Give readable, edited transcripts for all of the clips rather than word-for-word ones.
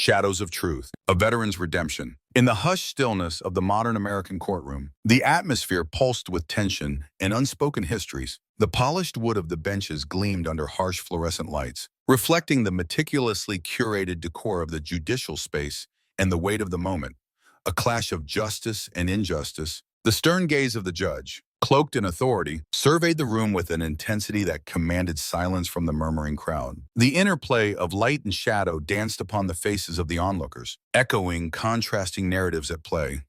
Shadows of Truth, A Veteran's Redemption. In the hushed stillness of the modern American courtroom, the atmosphere pulsed with tension and unspoken histories. The polished wood of the benches gleamed under harsh fluorescent lights, reflecting the meticulously curated decor of the judicial space and the weight of the moment. A clash of justice and injustice. The stern gaze of the judge, cloaked in authority, surveyed the room with an intensity that commanded silence from the murmuring crowd. The interplay of light and shadow danced upon the faces of the onlookers, echoing contrasting narratives at play.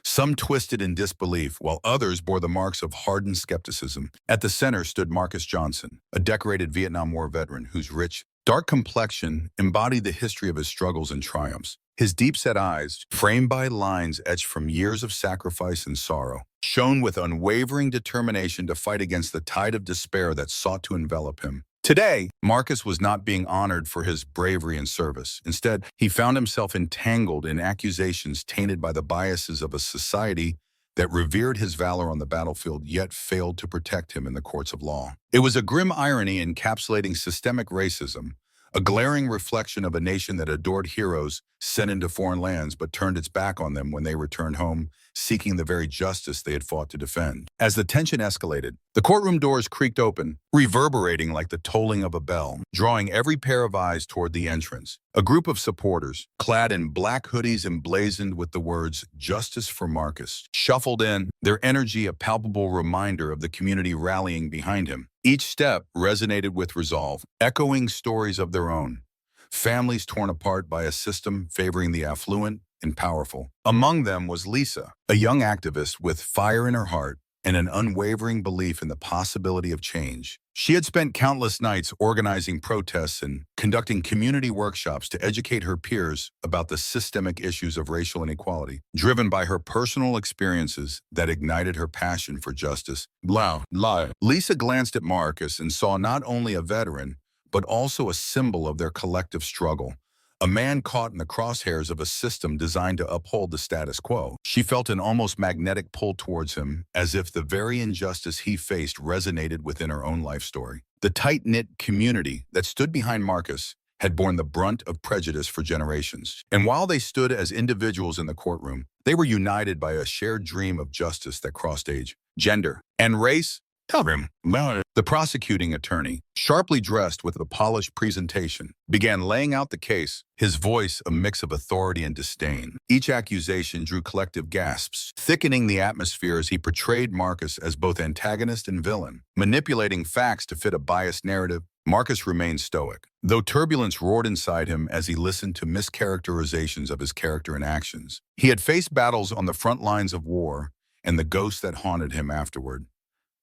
Some twisted in disbelief, while others bore the marks of hardened skepticism. At the center stood Marcus Johnson, a decorated Vietnam War veteran whose rich, dark complexion embodied the history of his struggles and triumphs. His deep-set eyes, framed by lines etched from years of sacrifice and sorrow, shone with unwavering determination to fight against the tide of despair that sought to envelop him. Today, Marcus was not being honored for his bravery and service. Instead, he found himself entangled in accusations tainted by the biases of a society that revered his valor on the battlefield yet failed to protect him in the courts of law. It was a grim irony encapsulating systemic racism, a glaring reflection of a nation that adored heroes sent into foreign lands but turned its back on them when they returned home, seeking the very justice they had fought to defend. As the tension escalated, the courtroom doors creaked open, reverberating like the tolling of a bell, drawing every pair of eyes toward the entrance. A group of supporters, clad in black hoodies emblazoned with the words, "Justice for Marcus," shuffled in, their energy a palpable reminder of the community rallying behind him. Each step resonated with resolve, echoing stories of their own. Families torn apart by a system favoring the affluent and powerful. Among them was Lisa, a young activist with fire in her heart and an unwavering belief in the possibility of change. She had spent countless nights organizing protests and conducting community workshops to educate her peers about the systemic issues of racial inequality, driven by her personal experiences that ignited her passion for justice. Lisa glanced at Marcus and saw not only a veteran, but also a symbol of their collective struggle. A man caught in the crosshairs of a system designed to uphold the status quo. She felt an almost magnetic pull towards him, as if the very injustice he faced resonated within her own life story. The tight-knit community that stood behind Marcus had borne the brunt of prejudice for generations. And while they stood as individuals in the courtroom, they were united by a shared dream of justice that crossed age, gender, and race. The prosecuting attorney, sharply dressed with a polished presentation, began laying out the case, his voice a mix of authority and disdain. Each accusation drew collective gasps, thickening the atmosphere as he portrayed Marcus as both antagonist and villain. Manipulating facts to fit a biased narrative, Marcus remained stoic, though turbulence roared inside him as he listened to mischaracterizations of his character and actions. He had faced battles on the front lines of war and the ghosts that haunted him afterward.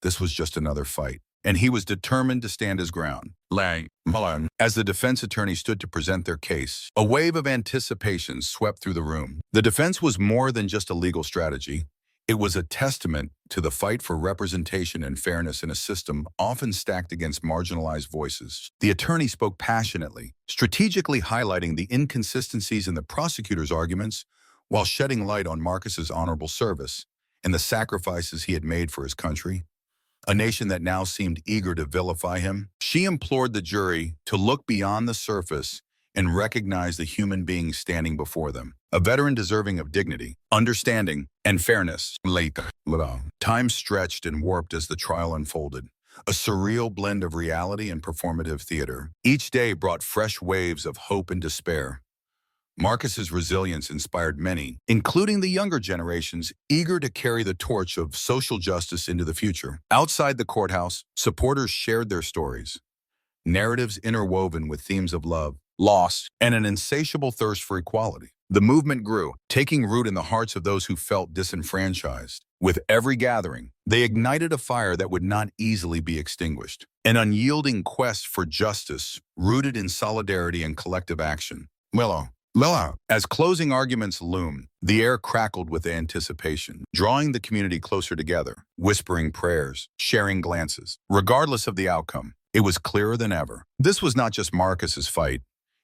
This was just another fight, and he was determined to stand his ground. As the defense attorney stood to present their case, a wave of anticipation swept through the room. The defense was more than just a legal strategy. It was a testament to the fight for representation and fairness in a system often stacked against marginalized voices. The attorney spoke passionately, strategically highlighting the inconsistencies in the prosecutor's arguments while shedding light on Marcus's honorable service and the sacrifices he had made for his country, a nation that now seemed eager to vilify him. She implored the jury to look beyond the surface and recognize the human being standing before them, a veteran deserving of dignity, understanding, and fairness. Time stretched and warped as the trial unfolded, a surreal blend of reality and performative theater. Each day brought fresh waves of hope and despair. Marcus's resilience inspired many, including the younger generations, eager to carry the torch of social justice into the future. Outside the courthouse, supporters shared their stories, narratives interwoven with themes of love, loss, and an insatiable thirst for equality. The movement grew, taking root in the hearts of those who felt disenfranchised. With every gathering, they ignited a fire that would not easily be extinguished, an unyielding quest for justice rooted in solidarity and collective action. As closing arguments loomed, the air crackled with anticipation, drawing the community closer together, whispering prayers, sharing glances. Regardless of the outcome, it was clearer than ever. This was not just Marcus's fight.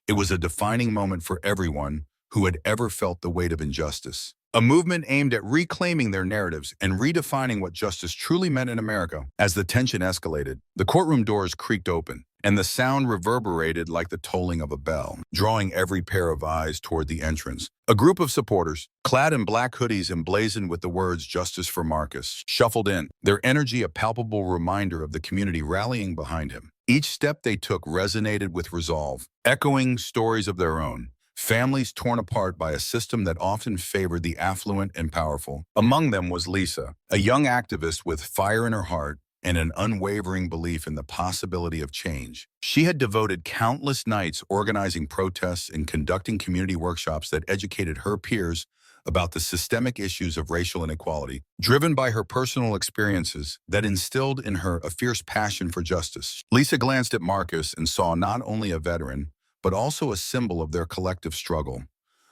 It was a defining moment for everyone who had ever felt the weight of injustice. a movement aimed at reclaiming their narratives and redefining what justice truly meant in America. As the tension escalated, the courtroom doors creaked open, and the sound reverberated like the tolling of a bell, drawing every pair of eyes toward the entrance. A group of supporters, clad in black hoodies emblazoned with the words "Justice for Marcus," shuffled in, their energy a palpable reminder of the community rallying behind him. Each step they took resonated with resolve, echoing stories of their own. Families torn apart by a system that often favored the affluent and powerful. Among them was Lisa, a young activist with fire in her heart and an unwavering belief in the possibility of change. She had devoted countless nights organizing protests and conducting community workshops that educated her peers about the systemic issues of racial inequality, driven by her personal experiences that instilled in her a fierce passion for justice. Lisa glanced at Marcus and saw not only a veteran, but also a symbol of their collective struggle,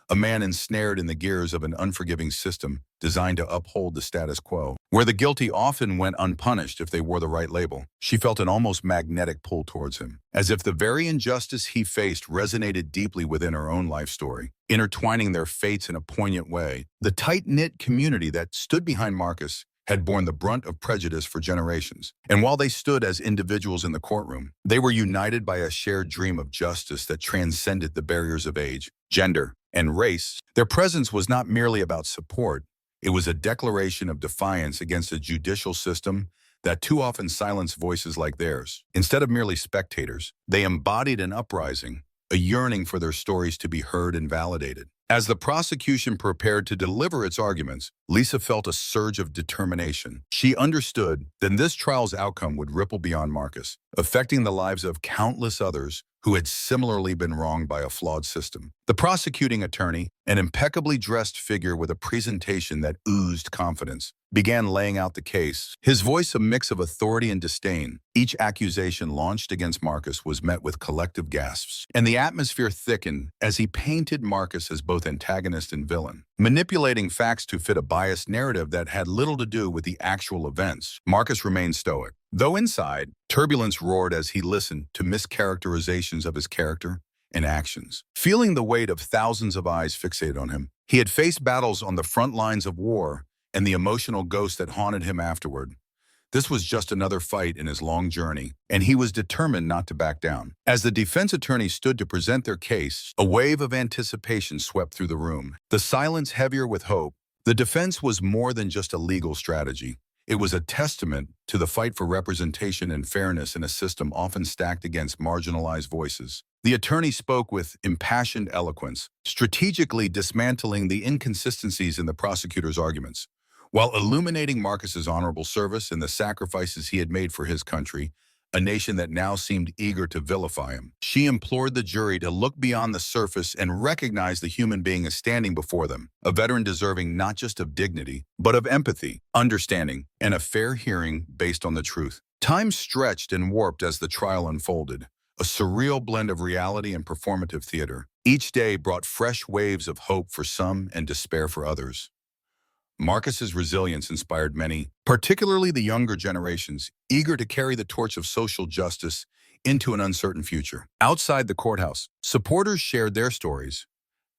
a man ensnared in the gears of an unforgiving system designed to uphold the status quo, where the guilty often went unpunished if they wore the right label. She felt an almost magnetic pull towards him, as if the very injustice he faced resonated deeply within her own life story, intertwining their fates in a poignant way. The tight-knit community that stood behind Marcus had borne the brunt of prejudice for generations. And while they stood as individuals in the courtroom, they were united by a shared dream of justice that transcended the barriers of age, gender, and race. Their presence was not merely about support, it was a declaration of defiance against a judicial system that too often silenced voices like theirs. Instead of merely spectators, they embodied an uprising, a yearning for their stories to be heard and validated. As the prosecution prepared to deliver its arguments, Lisa felt a surge of determination. She understood that this trial's outcome would ripple beyond Marcus, affecting the lives of countless others who had similarly been wronged by a flawed system. The prosecuting attorney, an impeccably dressed figure with a presentation that oozed confidence, began laying out the case, his voice a mix of authority and disdain. Each accusation launched against Marcus was met with collective gasps, and the atmosphere thickened as he painted Marcus as both antagonist and villain, manipulating facts to fit a biased narrative that had little to do with the actual events. Marcus remained stoic, though inside, turbulence roared as he listened to mischaracterizations of his character and actions. Feeling the weight of thousands of eyes fixated on him, he had faced battles on the front lines of war and the emotional ghost that haunted him afterward. This was just another fight in his long journey, and he was determined not to back down. As the defense attorney stood to present their case, a wave of anticipation swept through the room, the silence heavier with hope. The defense was more than just a legal strategy. It was a testament to the fight for representation and fairness in a system often stacked against marginalized voices. The attorney spoke with impassioned eloquence, strategically dismantling the inconsistencies in the prosecutor's arguments, while illuminating Marcus's honorable service and the sacrifices he had made for his country, a nation that now seemed eager to vilify him. She implored the jury to look beyond the surface and recognize the human being as standing before them, a veteran deserving not just of dignity, but of empathy, understanding, and a fair hearing based on the truth. Time stretched and warped as the trial unfolded, a surreal blend of reality and performative theater. Each day brought fresh waves of hope for some and despair for others. Marcus's resilience inspired many, particularly the younger generations, eager to carry the torch of social justice into an uncertain future. Outside the courthouse, supporters shared their stories,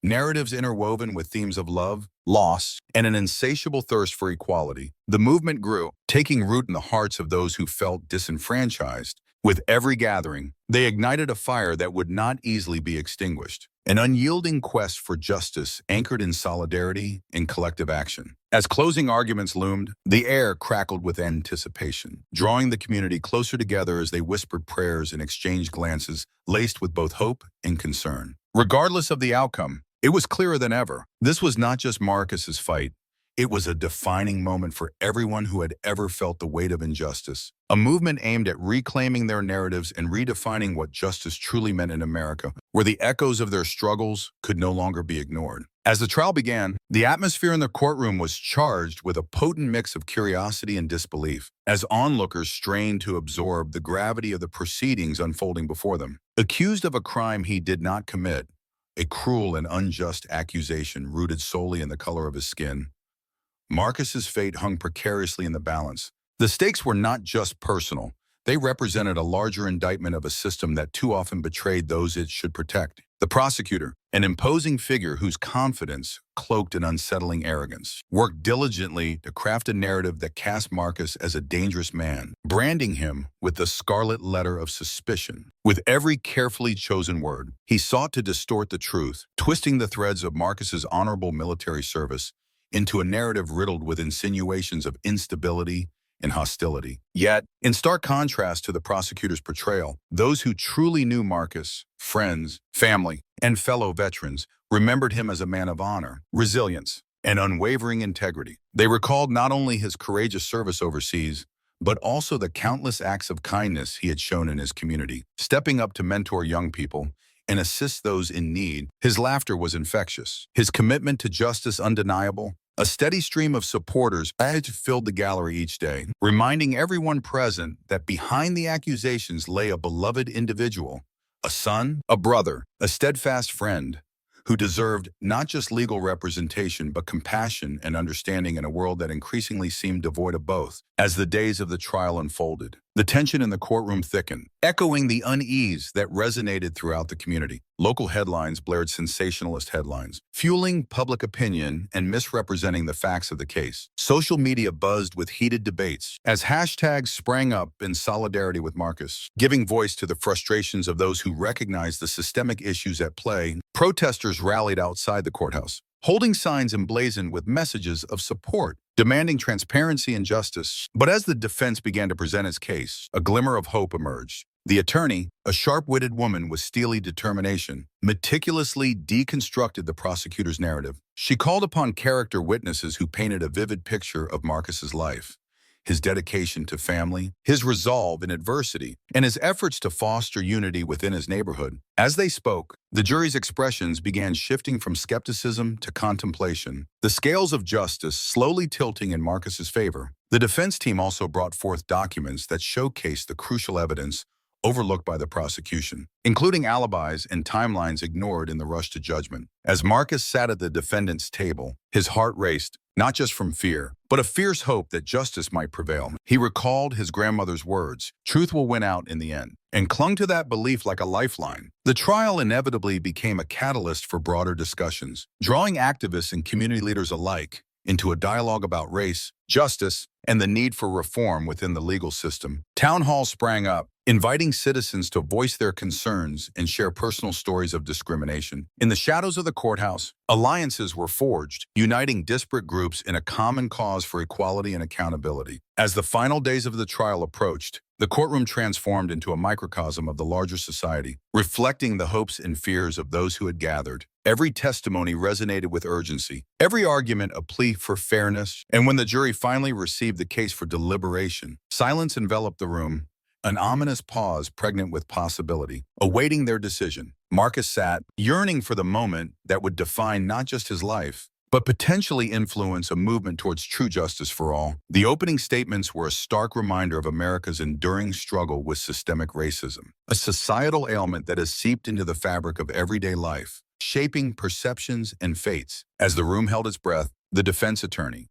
narratives interwoven with themes of love, loss, and an insatiable thirst for equality. The movement grew, taking root in the hearts of those who felt disenfranchised. With every gathering, they ignited a fire that would not easily be extinguished, an unyielding quest for justice anchored in solidarity and collective action. As closing arguments loomed, the air crackled with anticipation, drawing the community closer together as they whispered prayers and exchanged glances laced with both hope and concern. Regardless of the outcome, it was clearer than ever. This was not just Marcus's fight. It was a defining moment for everyone who had ever felt the weight of injustice, a movement aimed at reclaiming their narratives and redefining what justice truly meant in America, where the echoes of their struggles could no longer be ignored. As the trial began, the atmosphere in the courtroom was charged with a potent mix of curiosity and disbelief, as onlookers strained to absorb the gravity of the proceedings unfolding before them. Accused of a crime he did not commit, a cruel and unjust accusation rooted solely in the color of his skin, Marcus's fate hung precariously in the balance. The stakes were not just personal. They represented a larger indictment of a system that too often betrayed those it should protect. The prosecutor, an imposing figure whose confidence, cloaked in unsettling arrogance, worked diligently to craft a narrative that cast Marcus as a dangerous man, branding him with the scarlet letter of suspicion. With every carefully chosen word, he sought to distort the truth, twisting the threads of Marcus's honorable military service into a narrative riddled with insinuations of instability and hostility. Yet, in stark contrast to the prosecutor's portrayal, those who truly knew Marcus, friends, family, and fellow veterans, remembered him as a man of honor, resilience, and unwavering integrity. They recalled not only his courageous service overseas, but also the countless acts of kindness he had shown in his community, stepping up to mentor young people and assist those in need. His laughter was infectious, his commitment to justice undeniable. A steady stream of supporters filled the gallery each day, reminding everyone present that behind the accusations lay a beloved individual, a son, a brother, a steadfast friend, who deserved not just legal representation but compassion and understanding in a world that increasingly seemed devoid of both. As the days of the trial unfolded, the tension in the courtroom thickened, echoing the unease that resonated throughout the community. Local headlines blared sensationalist headlines, fueling public opinion and misrepresenting the facts of the case. Social media buzzed with heated debates as hashtags sprang up in solidarity with Marcus, giving voice to the frustrations of those who recognized the systemic issues at play. Protesters rallied outside the courthouse, holding signs emblazoned with messages of support, demanding transparency and justice. But as the defense began to present its case, a glimmer of hope emerged. The attorney, a sharp-witted woman with steely determination, meticulously deconstructed the prosecutor's narrative. She called upon character witnesses who painted a vivid picture of Marcus's life, his dedication to family, his resolve in adversity, and his efforts to foster unity within his neighborhood. As they spoke, the jury's expressions began shifting from skepticism to contemplation, the scales of justice slowly tilting in Marcus's favor. The defense team also brought forth documents that showcased the crucial evidence overlooked by the prosecution, including alibis and timelines ignored in the rush to judgment. As Marcus sat at the defendant's table, his heart raced, not just from fear, but a fierce hope that justice might prevail. He recalled his grandmother's words, "Truth will win out in the end," and clung to that belief like a lifeline. The trial inevitably became a catalyst for broader discussions, drawing activists and community leaders alike into a dialogue about race, justice, and the need for reform within the legal system. Town halls sprang up, inviting citizens to voice their concerns and share personal stories of discrimination. In the shadows of the courthouse, alliances were forged, uniting disparate groups in a common cause for equality and accountability. As the final days of the trial approached, the courtroom transformed into a microcosm of the larger society, reflecting the hopes and fears of those who had gathered. Every testimony resonated with urgency, every argument a plea for fairness, and when the jury finally received the case for deliberation, silence enveloped the room, an ominous pause pregnant with possibility, awaiting their decision. Marcus sat, yearning for the moment that would define not just his life, but potentially influence a movement towards true justice for all. The opening statements were a stark reminder of America's enduring struggle with systemic racism, a societal ailment that has seeped into the fabric of everyday life, shaping perceptions and fates. As the room held its breath, the defense attorney,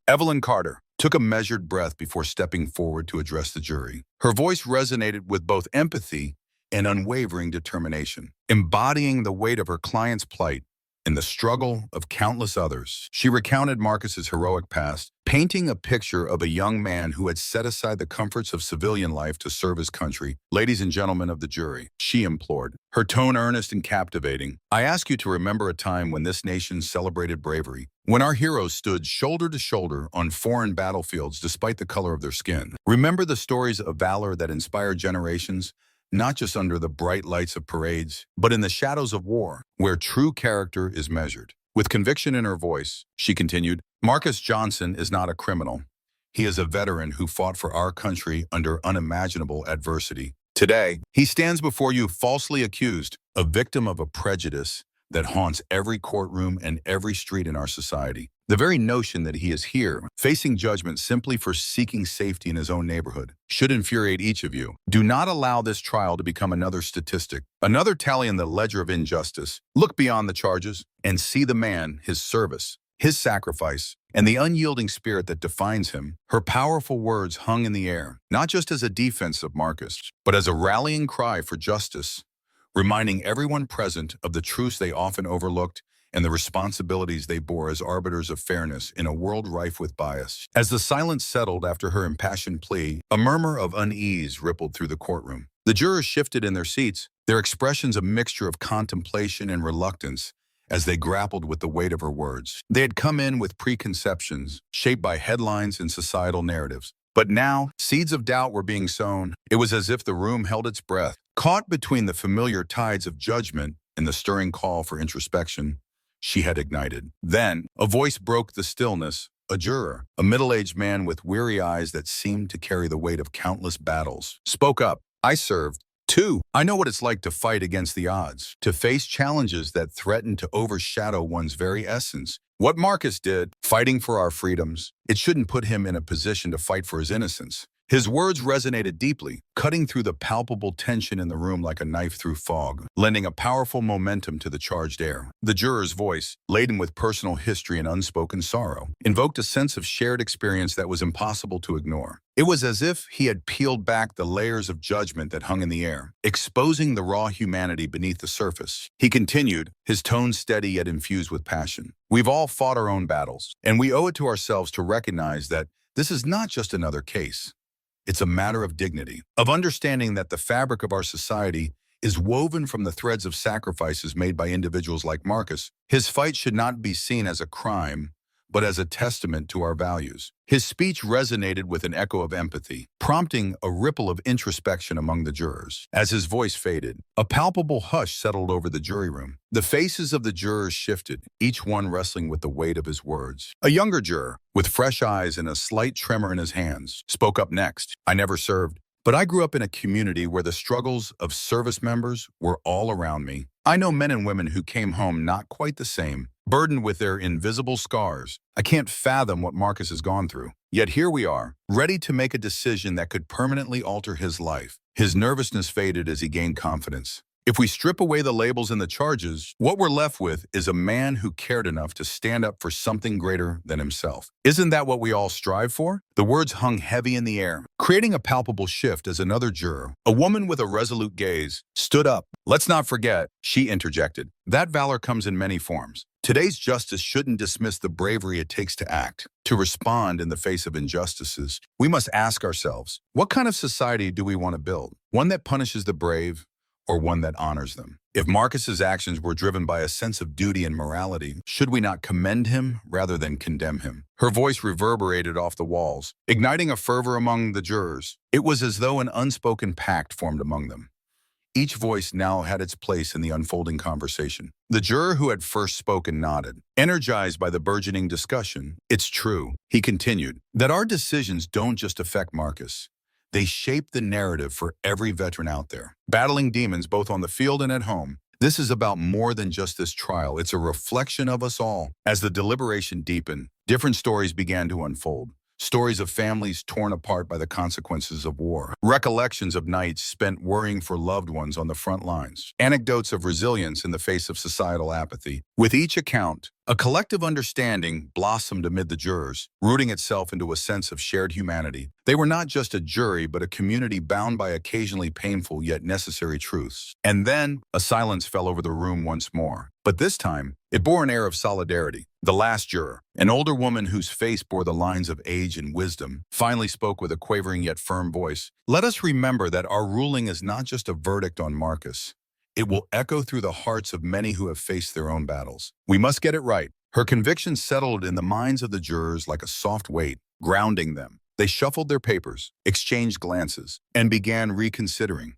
Evelyn Carter, took a measured breath before stepping forward to address the jury. Her voice resonated with both empathy and unwavering determination, embodying the weight of her client's plight and the struggle of countless others. She recounted Marcus's heroic past, painting a picture of a young man who had set aside the comforts of civilian life to serve his country. "Ladies and gentlemen of the jury," she implored, her tone earnest and captivating, "I ask you to remember a time when this nation celebrated bravery, when our heroes stood shoulder to shoulder on foreign battlefields despite the color of their skin. Remember the stories of valor that inspired generations, not just under the bright lights of parades, but in the shadows of war, where true character is measured." With conviction in her voice, she continued, "Marcus Johnson is not a criminal. He is a veteran who fought for our country under unimaginable adversity. Today, he stands before you falsely accused, a victim of a prejudice that haunts every courtroom and every street in our society. The very notion that he is here, facing judgment simply for seeking safety in his own neighborhood, should infuriate each of you. Do not allow this trial to become another statistic, another tally in the ledger of injustice. Look beyond the charges and see the man, his service, his sacrifice, and the unyielding spirit that defines him. Her powerful words hung in the air, not just as a defense of Marcus, but as a rallying cry for justice, reminding everyone present of the truths they often overlooked and the responsibilities they bore as arbiters of fairness in a world rife with bias. As the silence settled after her impassioned plea, a murmur of unease rippled through the courtroom. The jurors shifted in their seats, their expressions a mixture of contemplation and reluctance as they grappled with the weight of her words. They had come in with preconceptions, shaped by headlines and societal narratives. But now, seeds of doubt were being sown. It was as if the room held its breath, caught between the familiar tides of judgment and the stirring call for introspection she had ignited. Then, a voice broke the stillness. A juror, a middle-aged man with weary eyes that seemed to carry the weight of countless battles, spoke up. I served, too. I know what it's like to fight against the odds, to face challenges that threaten to overshadow one's very essence. What Marcus did, fighting for our freedoms, it shouldn't put him in a position to fight for his innocence. His words resonated deeply, cutting through the palpable tension in the room like a knife through fog, lending a powerful momentum to the charged air. The juror's voice, laden with personal history and unspoken sorrow, invoked a sense of shared experience that was impossible to ignore. It was as if he had peeled back the layers of judgment that hung in the air, exposing the raw humanity beneath the surface. He continued, his tone steady yet infused with passion. We've all fought our own battles, and we owe it to ourselves to recognize that this is not just another case. It's a matter of dignity, of understanding that the fabric of our society is woven from the threads of sacrifices made by individuals like Marcus. His fight should not be seen as a crime, but as a testament to our values. His speech resonated with an echo of empathy, prompting a ripple of introspection among the jurors. As his voice faded, a palpable hush settled over the jury room. The faces of the jurors shifted, each one wrestling with the weight of his words. A younger juror, with fresh eyes and a slight tremor in his hands, spoke up next. I never served, but I grew up in a community where the struggles of service members were all around me. I know men and women who came home not quite the same, burdened with their invisible scars. I can't fathom what Marcus has gone through. Yet here we are, ready to make a decision that could permanently alter his life. His nervousness faded as he gained confidence. If we strip away the labels and the charges, what we're left with is a man who cared enough to stand up for something greater than himself. Isn't that what we all strive for? The words hung heavy in the air, creating a palpable shift as another juror, a woman with a resolute gaze, stood up. Let's not forget, she interjected, that valor comes in many forms. Today's justice shouldn't dismiss the bravery it takes to act, to respond in the face of injustices. We must ask ourselves, what kind of society do we want to build? One that punishes the brave, or one that honors them? If Marcus's actions were driven by a sense of duty and morality, should we not commend him rather than condemn him? Her voice reverberated off the walls, igniting a fervor among the jurors. It was as though an unspoken pact formed among them. Each voice now had its place in the unfolding conversation. The juror who had first spoken nodded, energized by the burgeoning discussion. It's true, he continued, that our decisions don't just affect Marcus. They shape the narrative for every veteran out there, battling demons both on the field and at home. This is about more than just this trial. It's a reflection of us all. As the deliberation deepened, different stories began to unfold. Stories of families torn apart by the consequences of war. Recollections of nights spent worrying for loved ones on the front lines. Anecdotes of resilience in the face of societal apathy. With each account, a collective understanding blossomed amid the jurors, rooting itself into a sense of shared humanity. They were not just a jury, but a community bound by occasionally painful yet necessary truths. And then, a silence fell over the room once more. But this time, it bore an air of solidarity. The last juror, an older woman whose face bore the lines of age and wisdom, finally spoke with a quavering yet firm voice. Let us remember that our ruling is not just a verdict on Marcus. It will echo through the hearts of many who have faced their own battles. We must get it right. Her conviction settled in the minds of the jurors like a soft weight, grounding them. They shuffled their papers, exchanged glances, and began reconsidering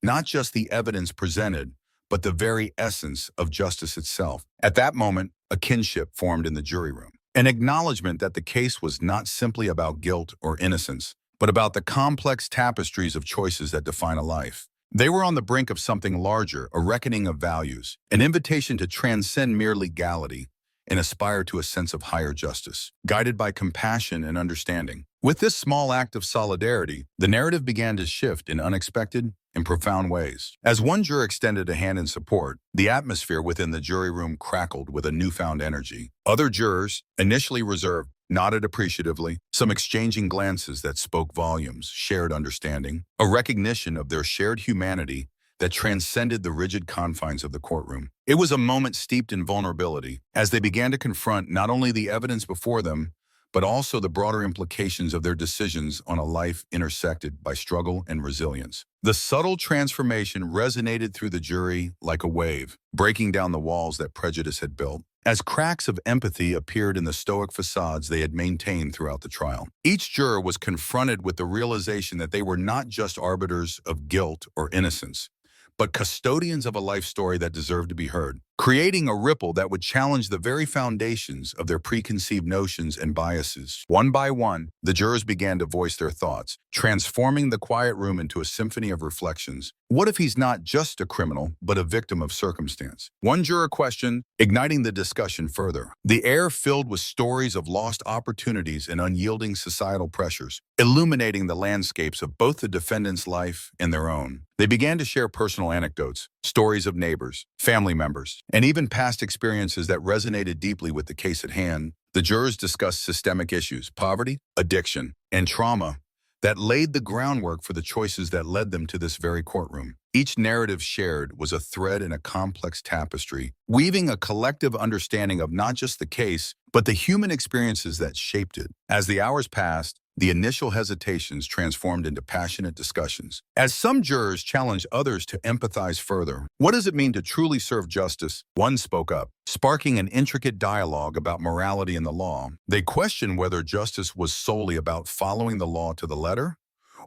not just the evidence presented, but the very essence of justice itself. At that moment, a kinship formed in the jury room, an acknowledgement that the case was not simply about guilt or innocence, but about the complex tapestries of choices that define a life. They were on the brink of something larger, a reckoning of values, an invitation to transcend mere legality and aspire to a sense of higher justice, guided by compassion and understanding. With this small act of solidarity, the narrative began to shift in unexpected in profound ways. As one juror extended a hand in support, the atmosphere within the jury room crackled with a newfound energy. Other jurors, initially reserved, nodded appreciatively, some exchanging glances that spoke volumes, shared understanding, a recognition of their shared humanity that transcended the rigid confines of the courtroom. It was a moment steeped in vulnerability as they began to confront not only the evidence before them, but also the broader implications of their decisions on a life intersected by struggle and resilience. The subtle transformation resonated through the jury like a wave, breaking down the walls that prejudice had built, as cracks of empathy appeared in the stoic facades they had maintained throughout the trial. Each juror was confronted with the realization that they were not just arbiters of guilt or innocence, but custodians of a life story that deserved to be heard, creating a ripple that would challenge the very foundations of their preconceived notions and biases. One by one, the jurors began to voice their thoughts, transforming the quiet room into a symphony of reflections. What if he's not just a criminal, but a victim of circumstance? One juror questioned, igniting the discussion further. The air filled with stories of lost opportunities and unyielding societal pressures, illuminating the landscapes of both the defendant's life and their own. They began to share personal anecdotes, stories of neighbors, family members, and even past experiences that resonated deeply with the case at hand. The jurors discussed systemic issues, poverty, addiction, and trauma that laid the groundwork for the choices that led them to this very courtroom. Each narrative shared was a thread in a complex tapestry, weaving a collective understanding of not just the case, but the human experiences that shaped it. As the hours passed, the initial hesitations transformed into passionate discussions. As some jurors challenged others to empathize further, what does it mean to truly serve justice? One spoke up, sparking an intricate dialogue about morality and the law. They questioned whether justice was solely about following the law to the letter,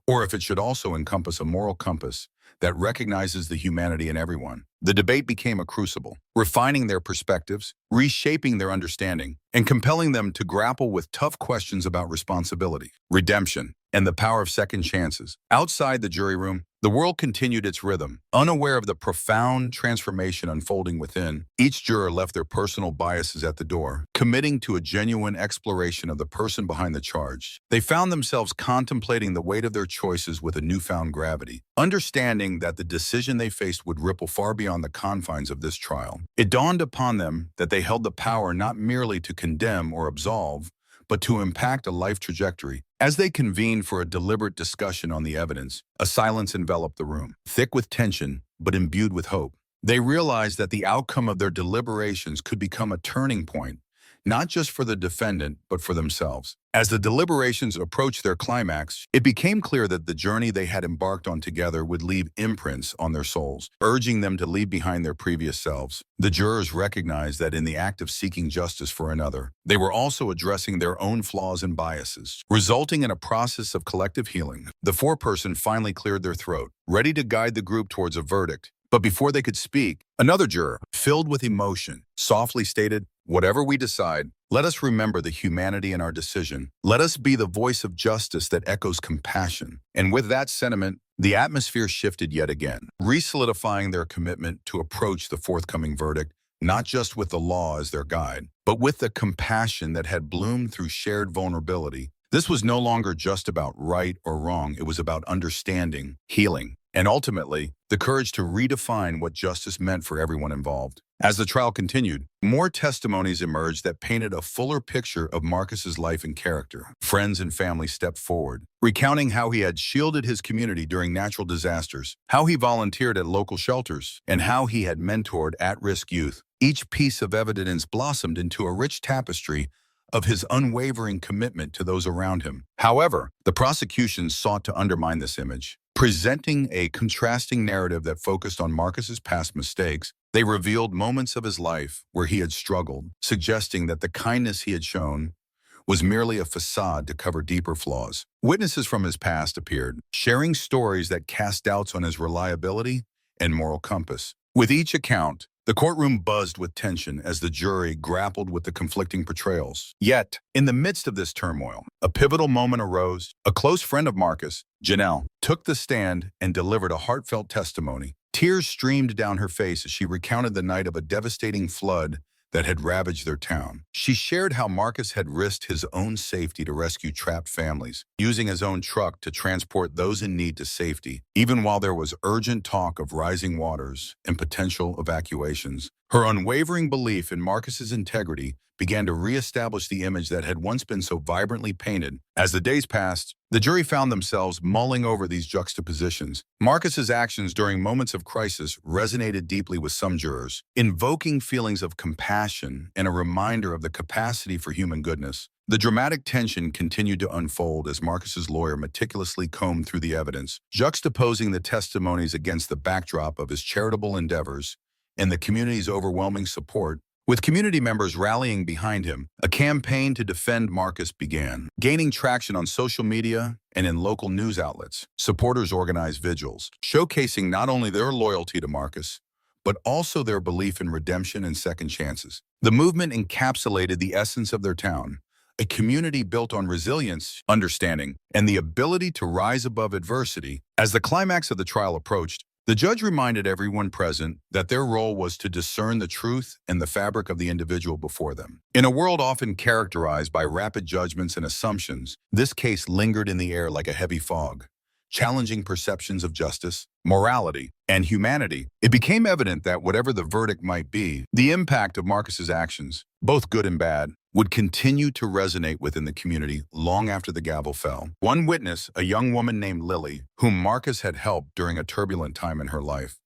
or if it should also encompass a moral compass that recognizes the humanity in everyone. The debate became a crucible, refining their perspectives, reshaping their understanding, and compelling them to grapple with tough questions about responsibility, redemption, and the power of second chances. Outside the jury room, the world continued its rhythm. Unaware of the profound transformation unfolding within, each juror left their personal biases at the door, committing to a genuine exploration of the person behind the charge. They found themselves contemplating the weight of their choices with a newfound gravity, understanding that the decision they faced would ripple far beyond the confines of this trial. It dawned upon them that they held the power not merely to condemn or absolve, but to impact a life trajectory. As they convened for a deliberate discussion on the evidence, a silence enveloped the room, thick with tension, but imbued with hope. They realized that the outcome of their deliberations could become a turning point, not just for the defendant, but for themselves. As the deliberations approached their climax, it became clear that the journey they had embarked on together would leave imprints on their souls, urging them to leave behind their previous selves. The jurors recognized that in the act of seeking justice for another, they were also addressing their own flaws and biases, resulting in a process of collective healing. The foreperson finally cleared their throat, ready to guide the group towards a verdict. But before they could speak, another juror, filled with emotion, softly stated, "Whatever we decide, let us remember the humanity in our decision. Let us be the voice of justice that echoes compassion." And with that sentiment, the atmosphere shifted yet again, re-solidifying their commitment to approach the forthcoming verdict, not just with the law as their guide, but with the compassion that had bloomed through shared vulnerability. This was no longer just about right or wrong. It was about understanding, healing, and ultimately, the courage to redefine what justice meant for everyone involved. As the trial continued, more testimonies emerged that painted a fuller picture of Marcus's life and character. Friends and family stepped forward, recounting how he had shielded his community during natural disasters, how he volunteered at local shelters, and how he had mentored at-risk youth. Each piece of evidence blossomed into a rich tapestry of his unwavering commitment to those around him. However, the prosecution sought to undermine this image. Presenting a contrasting narrative that focused on Marcus's past mistakes, they revealed moments of his life where he had struggled, suggesting that the kindness he had shown was merely a facade to cover deeper flaws. Witnesses from his past appeared, sharing stories that cast doubts on his reliability and moral compass. With each account, the courtroom buzzed with tension as the jury grappled with the conflicting portrayals. Yet, in the midst of this turmoil, a pivotal moment arose. A close friend of Marcus, Janelle, took the stand and delivered a heartfelt testimony. Tears streamed down her face as she recounted the night of a devastating flood that had ravaged their town. She shared how Marcus had risked his own safety to rescue trapped families, using his own truck to transport those in need to safety, even while there was urgent talk of rising waters and potential evacuations. Her unwavering belief in Marcus's integrity began to reestablish the image that had once been so vibrantly painted. As the days passed, the jury found themselves mulling over these juxtapositions. Marcus's actions during moments of crisis resonated deeply with some jurors, invoking feelings of compassion and a reminder of the capacity for human goodness. The dramatic tension continued to unfold as Marcus's lawyer meticulously combed through the evidence, juxtaposing the testimonies against the backdrop of his charitable endeavors and the community's overwhelming support. With community members rallying behind him, a campaign to defend Marcus began, gaining traction on social media and in local news outlets. Supporters organized vigils, showcasing not only their loyalty to Marcus, but also their belief in redemption and second chances. The movement encapsulated the essence of their town, a community built on resilience, understanding, and the ability to rise above adversity. As the climax of the trial approached, the judge reminded everyone present that their role was to discern the truth and the fabric of the individual before them. In a world often characterized by rapid judgments and assumptions, this case lingered in the air like a heavy fog, challenging perceptions of justice, morality, and humanity. It became evident that whatever the verdict might be, the impact of Marcus's actions, both good and bad, would continue to resonate within the community long after the gavel fell. One witness, a young woman named Lily, whom Marcus had helped during a turbulent time in her life,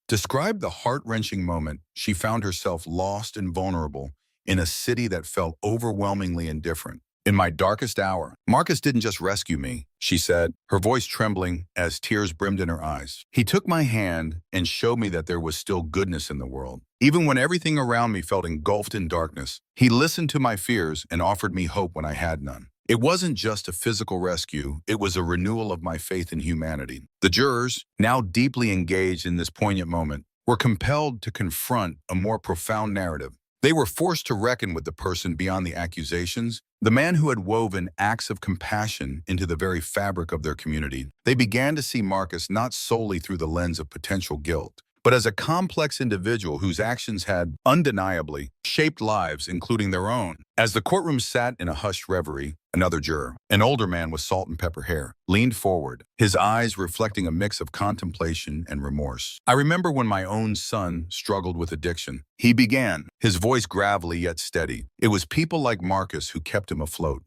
described the heart-wrenching moment she found herself lost and vulnerable in a city that felt overwhelmingly indifferent. In my darkest hour, Marcus didn't just rescue me, she said, her voice trembling as tears brimmed in her eyes. He took my hand and showed me that there was still goodness in the world. Even when everything around me felt engulfed in darkness, he listened to my fears and offered me hope when I had none. It wasn't just a physical rescue, it was a renewal of my faith in humanity. The jurors, now deeply engaged in this poignant moment, were compelled to confront a more profound narrative. They were forced to reckon with the person beyond the accusations, the man who had woven acts of compassion into the very fabric of their community. They began to see Marcus not solely through the lens of potential guilt, but as a complex individual whose actions had undeniably shaped lives, including their own. As the courtroom sat in a hushed reverie, another juror, an older man with salt and pepper hair, leaned forward, his eyes reflecting a mix of contemplation and remorse. I remember when my own son struggled with addiction. He began, his voice gravelly yet steady. It was people like Marcus who kept him afloat.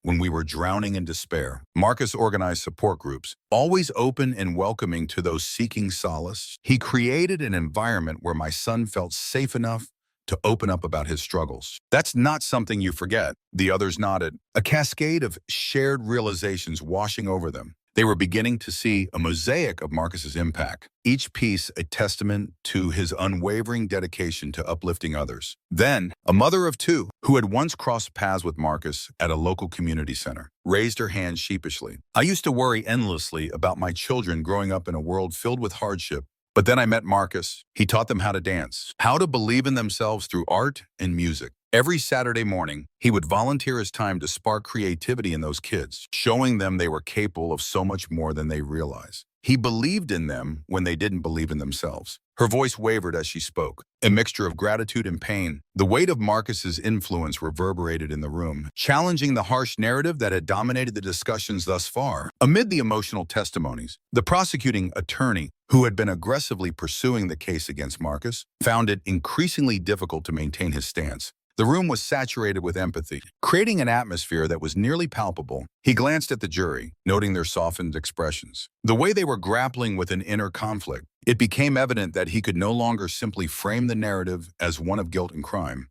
When we were drowning in despair, Marcus organized support groups, always open and welcoming to those seeking solace. He created an environment where my son felt safe enough to open up about his struggles. That's not something you forget. The others nodded, a cascade of shared realizations washing over them. They were beginning to see a mosaic of Marcus's impact, each piece a testament to his unwavering dedication to uplifting others. Then, a mother of two, who had once crossed paths with Marcus at a local community center, raised her hand sheepishly. I used to worry endlessly about my children growing up in a world filled with hardship, but then I met Marcus. He taught them how to dance, how to believe in themselves through art and music. Every Saturday morning, he would volunteer his time to spark creativity in those kids, showing them they were capable of so much more than they realized. He believed in them when they didn't believe in themselves. Her voice wavered as she spoke, a mixture of gratitude and pain. The weight of Marcus's influence reverberated in the room, challenging the harsh narrative that had dominated the discussions thus far. Amid the emotional testimonies, the prosecuting attorney, who had been aggressively pursuing the case against Marcus, found it increasingly difficult to maintain his stance. The room was saturated with empathy, creating an atmosphere that was nearly palpable. He glanced at the jury, noting their softened expressions. The way they were grappling with an inner conflict, it became evident that he could no longer simply frame the narrative as one of guilt and crime.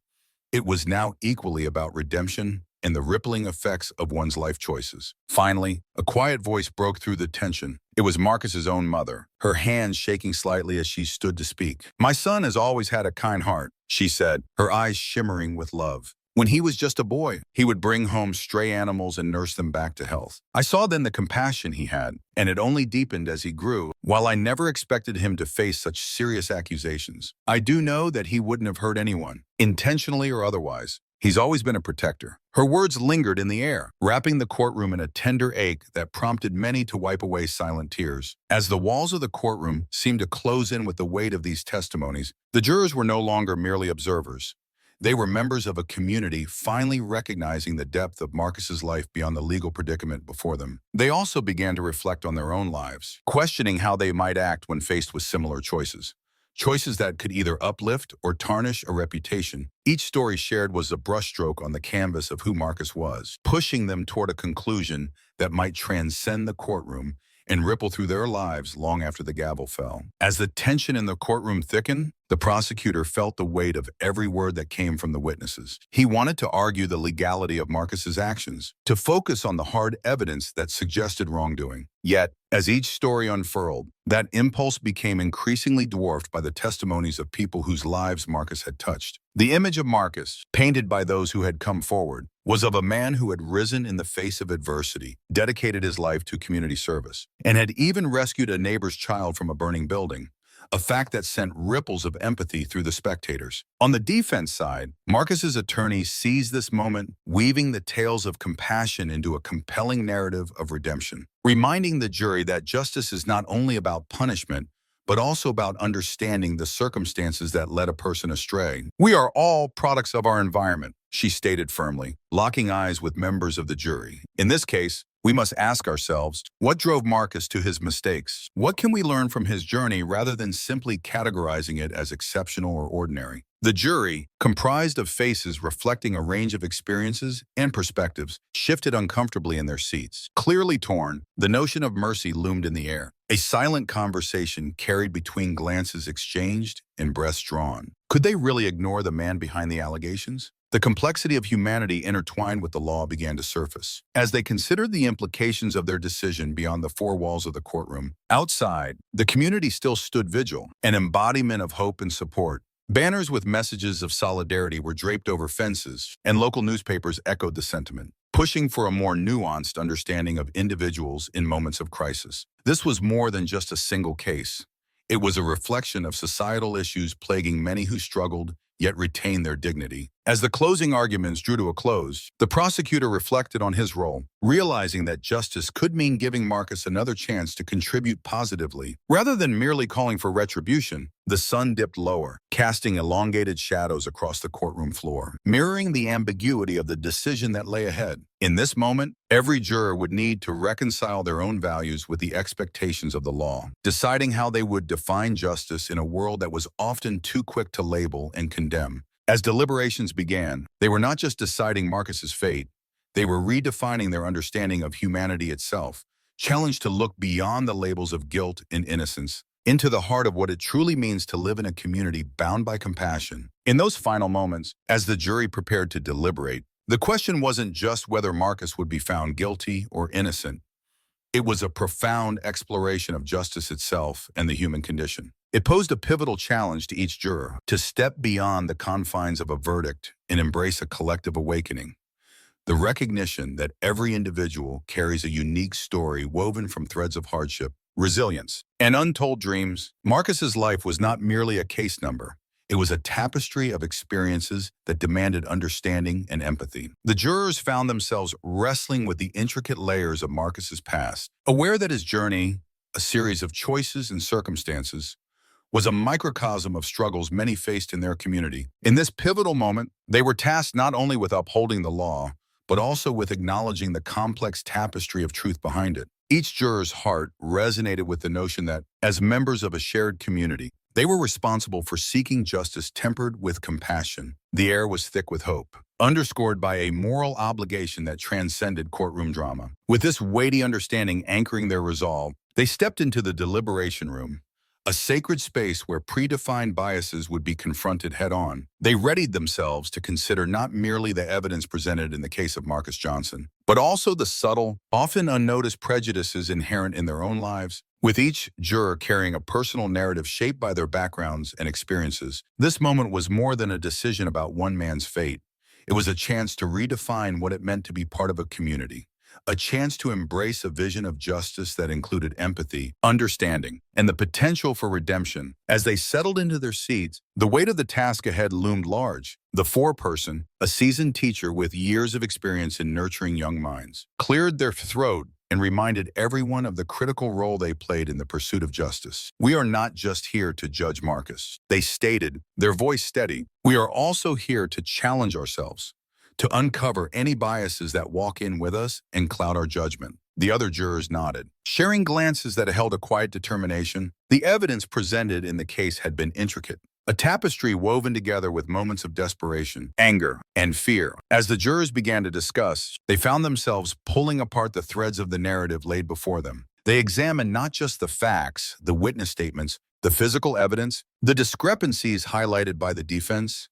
It was now equally about redemption and the rippling effects of one's life choices. Finally, a quiet voice broke through the tension. It was Marcus's own mother, her hands shaking slightly as she stood to speak. "My son has always had a kind heart," she said, her eyes shimmering with love. "When he was just a boy, he would bring home stray animals and nurse them back to health. I saw then the compassion he had, and it only deepened as he grew. While I never expected him to face such serious accusations, I do know that he wouldn't have hurt anyone, intentionally or otherwise. He's always been a protector." Her words lingered in the air, wrapping the courtroom in a tender ache that prompted many to wipe away silent tears. As the walls of the courtroom seemed to close in with the weight of these testimonies, the jurors were no longer merely observers. They were members of a community finally recognizing the depth of Marcus's life beyond the legal predicament before them. They also began to reflect on their own lives, questioning how they might act when faced with similar choices. Choices that could either uplift or tarnish a reputation. Each story shared was a brushstroke on the canvas of who Marcus was, pushing them toward a conclusion that might transcend the courtroom and ripple through their lives long after the gavel fell. As the tension in the courtroom thickened, the prosecutor felt the weight of every word that came from the witnesses. He wanted to argue the legality of Marcus's actions, to focus on the hard evidence that suggested wrongdoing. Yet, as each story unfurled, that impulse became increasingly dwarfed by the testimonies of people whose lives Marcus had touched. The image of Marcus, painted by those who had come forward, was of a man who had risen in the face of adversity, dedicated his life to community service, and had even rescued a neighbor's child from a burning building, a fact that sent ripples of empathy through the spectators. On the defense side, Marcus's attorney seized this moment, weaving the tales of compassion into a compelling narrative of redemption, reminding the jury that justice is not only about punishment, but also about understanding the circumstances that led a person astray. "We are all products of our environment," she stated firmly, locking eyes with members of the jury. In this case, we must ask ourselves, what drove Marcus to his mistakes? What can we learn from his journey rather than simply categorizing it as exceptional or ordinary? The jury, comprised of faces reflecting a range of experiences and perspectives, shifted uncomfortably in their seats. Clearly torn, the notion of mercy loomed in the air. A silent conversation carried between glances exchanged and breaths drawn. Could they really ignore the man behind the allegations? The complexity of humanity intertwined with the law began to surface. As they considered the implications of their decision beyond the four walls of the courtroom, outside, the community still stood vigil, an embodiment of hope and support. Banners with messages of solidarity were draped over fences, and local newspapers echoed the sentiment, pushing for a more nuanced understanding of individuals in moments of crisis. This was more than just a single case. It was a reflection of societal issues plaguing many who struggled, yet retained their dignity. As the closing arguments drew to a close, the prosecutor reflected on his role, realizing that justice could mean giving Marcus another chance to contribute positively. Rather than merely calling for retribution, the sun dipped lower, casting elongated shadows across the courtroom floor, mirroring the ambiguity of the decision that lay ahead. In this moment, every juror would need to reconcile their own values with the expectations of the law, deciding how they would define justice in a world that was often too quick to label and condemn. As deliberations began, they were not just deciding Marcus's fate, they were redefining their understanding of humanity itself, challenged to look beyond the labels of guilt and innocence, into the heart of what it truly means to live in a community bound by compassion. In those final moments, as the jury prepared to deliberate, the question wasn't just whether Marcus would be found guilty or innocent. It was a profound exploration of justice itself and the human condition. It posed a pivotal challenge to each juror to step beyond the confines of a verdict and embrace a collective awakening. The recognition that every individual carries a unique story woven from threads of hardship, resilience, and untold dreams. Marcus's life was not merely a case number. It was a tapestry of experiences that demanded understanding and empathy. The jurors found themselves wrestling with the intricate layers of Marcus's past, aware that his journey, a series of choices and circumstances, was a microcosm of struggles many faced in their community. In this pivotal moment, they were tasked not only with upholding the law, but also with acknowledging the complex tapestry of truth behind it. Each juror's heart resonated with the notion that, as members of a shared community, they were responsible for seeking justice tempered with compassion. The air was thick with hope, underscored by a moral obligation that transcended courtroom drama. With this weighty understanding anchoring their resolve, they stepped into the deliberation room, a sacred space where predefined biases would be confronted head-on. They readied themselves to consider not merely the evidence presented in the case of Marcus Johnson, but also the subtle, often unnoticed prejudices inherent in their own lives. With each juror carrying a personal narrative shaped by their backgrounds and experiences, this moment was more than a decision about one man's fate. It was a chance to redefine what it meant to be part of a community, a chance to embrace a vision of justice that included empathy, understanding, and the potential for redemption. As they settled into their seats, the weight of the task ahead loomed large. The foreperson, a seasoned teacher with years of experience in nurturing young minds, cleared their throat and reminded everyone of the critical role they played in the pursuit of justice. "We are not just here to judge Marcus," they stated, their voice steady. "We are also here to challenge ourselves, to uncover any biases that walk in with us and cloud our judgment." The other jurors nodded, sharing glances that held a quiet determination. The evidence presented in the case had been intricate, a tapestry woven together with moments of desperation, anger, and fear. As the jurors began to discuss, they found themselves pulling apart the threads of the narrative laid before them. They examined not just the facts, the witness statements, the physical evidence, the discrepancies highlighted by the defense,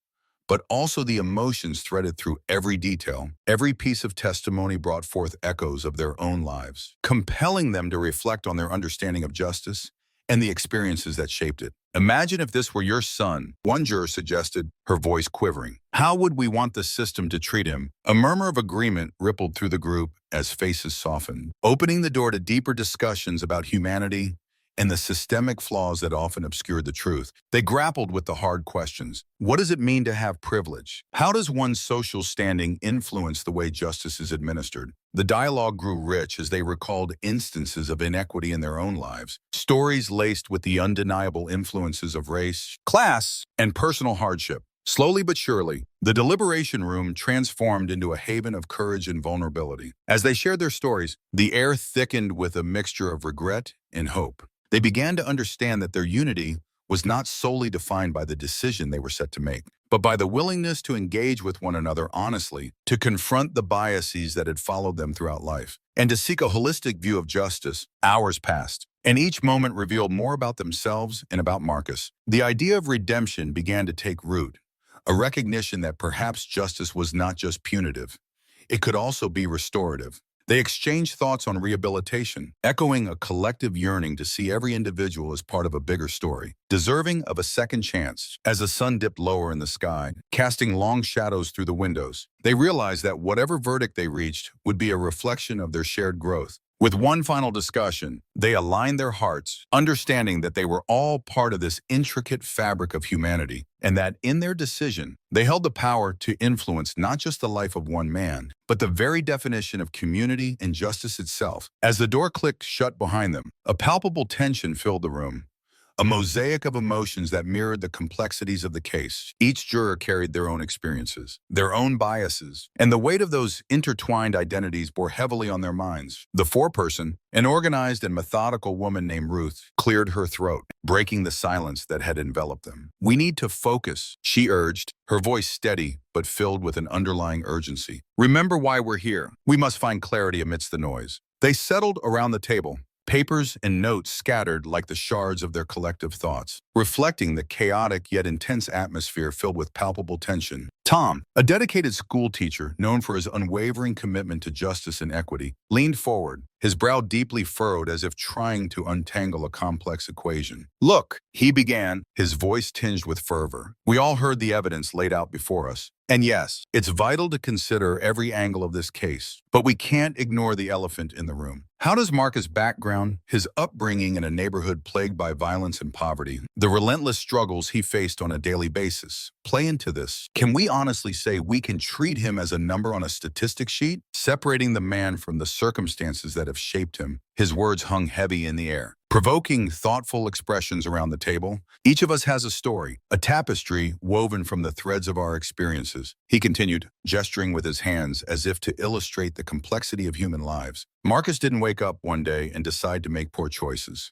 but also the emotions threaded through every detail. Every piece of testimony brought forth echoes of their own lives, compelling them to reflect on their understanding of justice and the experiences that shaped it. "Imagine if this were your son," one juror suggested, her voice quivering. "How would we want the system to treat him?" A murmur of agreement rippled through the group as faces softened, opening the door to deeper discussions about humanity and the systemic flaws that often obscured the truth. They grappled with the hard questions. What does it mean to have privilege? How does one's social standing influence the way justice is administered? The dialogue grew rich as they recalled instances of inequity in their own lives, stories laced with the undeniable influences of race, class, and personal hardship. Slowly but surely, the deliberation room transformed into a haven of courage and vulnerability. As they shared their stories, the air thickened with a mixture of regret and hope. They began to understand that their unity was not solely defined by the decision they were set to make, but by the willingness to engage with one another honestly, to confront the biases that had followed them throughout life, and to seek a holistic view of justice. Hours passed, and each moment revealed more about themselves and about Marcus. The idea of redemption began to take root, a recognition that perhaps justice was not just punitive, it could also be restorative. They exchanged thoughts on rehabilitation, echoing a collective yearning to see every individual as part of a bigger story, deserving of a second chance. As the sun dipped lower in the sky, casting long shadows through the windows, they realized that whatever verdict they reached would be a reflection of their shared growth. With one final discussion, they aligned their hearts, understanding that they were all part of this intricate fabric of humanity, and that in their decision, they held the power to influence not just the life of one man, but the very definition of community and justice itself. As the door clicked shut behind them, a palpable tension filled the room, a mosaic of emotions that mirrored the complexities of the case. Each juror carried their own experiences, their own biases, and the weight of those intertwined identities bore heavily on their minds. The foreperson, an organized and methodical woman named Ruth, cleared her throat, breaking the silence that had enveloped them. "We need to focus," she urged, her voice steady but filled with an underlying urgency. "Remember why we're here. We must find clarity amidst the noise." They settled around the table, papers and notes scattered like the shards of their collective thoughts, reflecting the chaotic yet intense atmosphere filled with palpable tension. Tom, a dedicated school teacher known for his unwavering commitment to justice and equity, leaned forward, his brow deeply furrowed as if trying to untangle a complex equation. "Look," he began, his voice tinged with fervor. "We all heard the evidence laid out before us. And yes, it's vital to consider every angle of this case, but we can't ignore the elephant in the room. How does Marcus' background, his upbringing in a neighborhood plagued by violence and poverty, the relentless struggles he faced on a daily basis, play into this? Can we honestly say we can treat him as a number on a statistic sheet, separating the man from the circumstances that have shaped him?" His words hung heavy in the air, provoking thoughtful expressions around the table. "Each of us has a story, a tapestry woven from the threads of our experiences," he continued, gesturing with his hands as if to illustrate the complexity of human lives. Marcus didn't wake up one day and decide to make poor choices.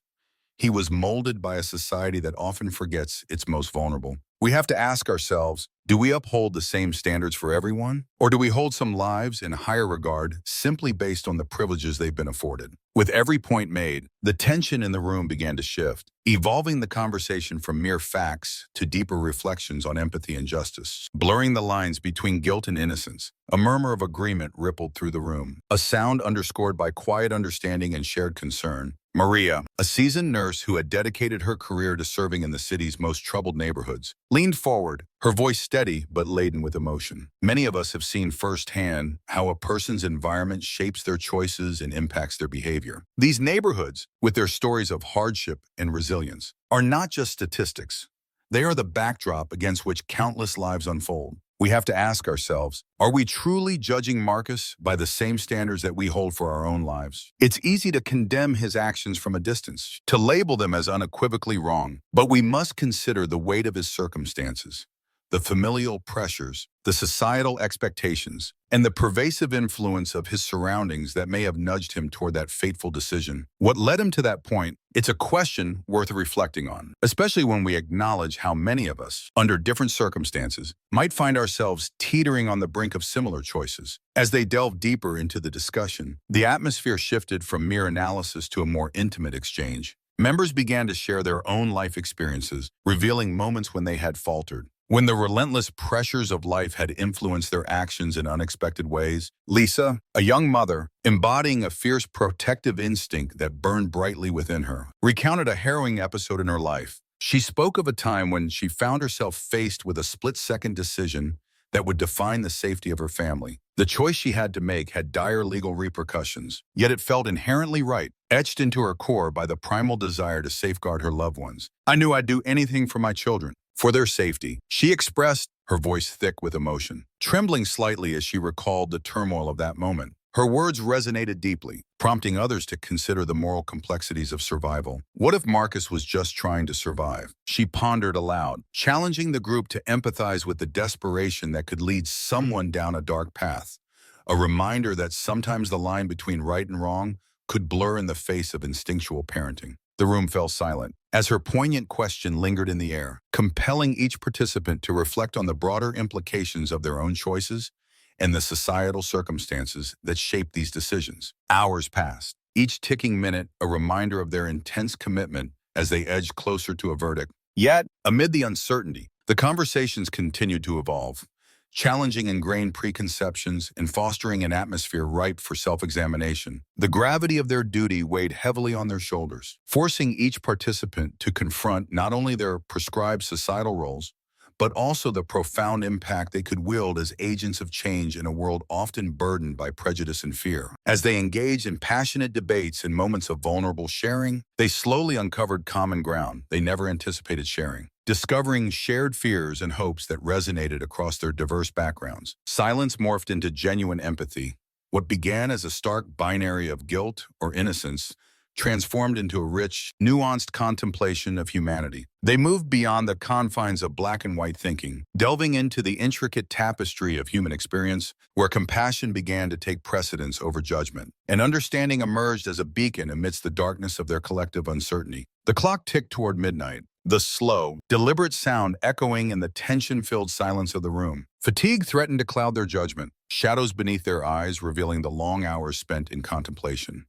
He was molded by a society that often forgets its most vulnerable. We have to ask ourselves, do we uphold the same standards for everyone? Or do we hold some lives in higher regard simply based on the privileges they've been afforded? With every point made, the tension in the room began to shift, evolving the conversation from mere facts to deeper reflections on empathy and justice, blurring the lines between guilt and innocence. A murmur of agreement rippled through the room, a sound underscored by quiet understanding and shared concern. Maria, a seasoned nurse who had dedicated her career to serving in the city's most troubled neighborhoods, leaned forward, her voice steady but laden with emotion. "Many of us have seen firsthand how a person's environment shapes their choices and impacts their behavior. These neighborhoods, with their stories of hardship and resilience, are not just statistics. They are the backdrop against which countless lives unfold. we have to ask ourselves, are we truly judging Marcus by the same standards that we hold for our own lives? It's easy to condemn his actions from a distance, to label them as unequivocally wrong, but we must consider the weight of his circumstances, the familial pressures, the societal expectations, and the pervasive influence of his surroundings that may have nudged him toward that fateful decision. What led him to that point? It's a question worth reflecting on, especially when we acknowledge how many of us, under different circumstances, might find ourselves teetering on the brink of similar choices. As they delved deeper into the discussion, the atmosphere shifted from mere analysis to a more intimate exchange. Members began to share their own life experiences, revealing moments when they had faltered, when the relentless pressures of life had influenced their actions in unexpected ways. Lisa, a young mother, embodying a fierce protective instinct that burned brightly within her, recounted a harrowing episode in her life. She spoke of a time when she found herself faced with a split-second decision that would define the safety of her family. The choice she had to make had dire legal repercussions, yet it felt inherently right, etched into her core by the primal desire to safeguard her loved ones. "I knew I'd do anything for my children, for their safety," she expressed, her voice thick with emotion, trembling slightly as she recalled the turmoil of that moment. Her words resonated deeply, prompting others to consider the moral complexities of survival. What if Marcus was just trying to survive? She pondered aloud, challenging the group to empathize with the desperation that could lead someone down a dark path. A reminder that sometimes the line between right and wrong could blur in the face of instinctual parenting. The room fell silent as her poignant question lingered in the air, compelling each participant to reflect on the broader implications of their own choices and the societal circumstances that shape these decisions. Hours passed, each ticking minute a reminder of their intense commitment as they edged closer to a verdict. Yet, amid the uncertainty, the conversations continued to evolve, challenging ingrained preconceptions and fostering an atmosphere ripe for self-examination. The gravity of their duty weighed heavily on their shoulders, forcing each participant to confront not only their prescribed societal roles, but also the profound impact they could wield as agents of change in a world often burdened by prejudice and fear. As they engaged in passionate debates and moments of vulnerable sharing, they slowly uncovered common ground they never anticipated sharing, discovering shared fears and hopes that resonated across their diverse backgrounds. Silence morphed into genuine empathy. What began as a stark binary of guilt or innocence transformed into a rich, nuanced contemplation of humanity. They moved beyond the confines of black and white thinking, delving into the intricate tapestry of human experience, where compassion began to take precedence over judgment, and understanding emerged as a beacon amidst the darkness of their collective uncertainty. The clock ticked toward midnight, the slow, deliberate sound echoing in the tension-filled silence of the room. Fatigue threatened to cloud their judgment, shadows beneath their eyes revealing the long hours spent in contemplation.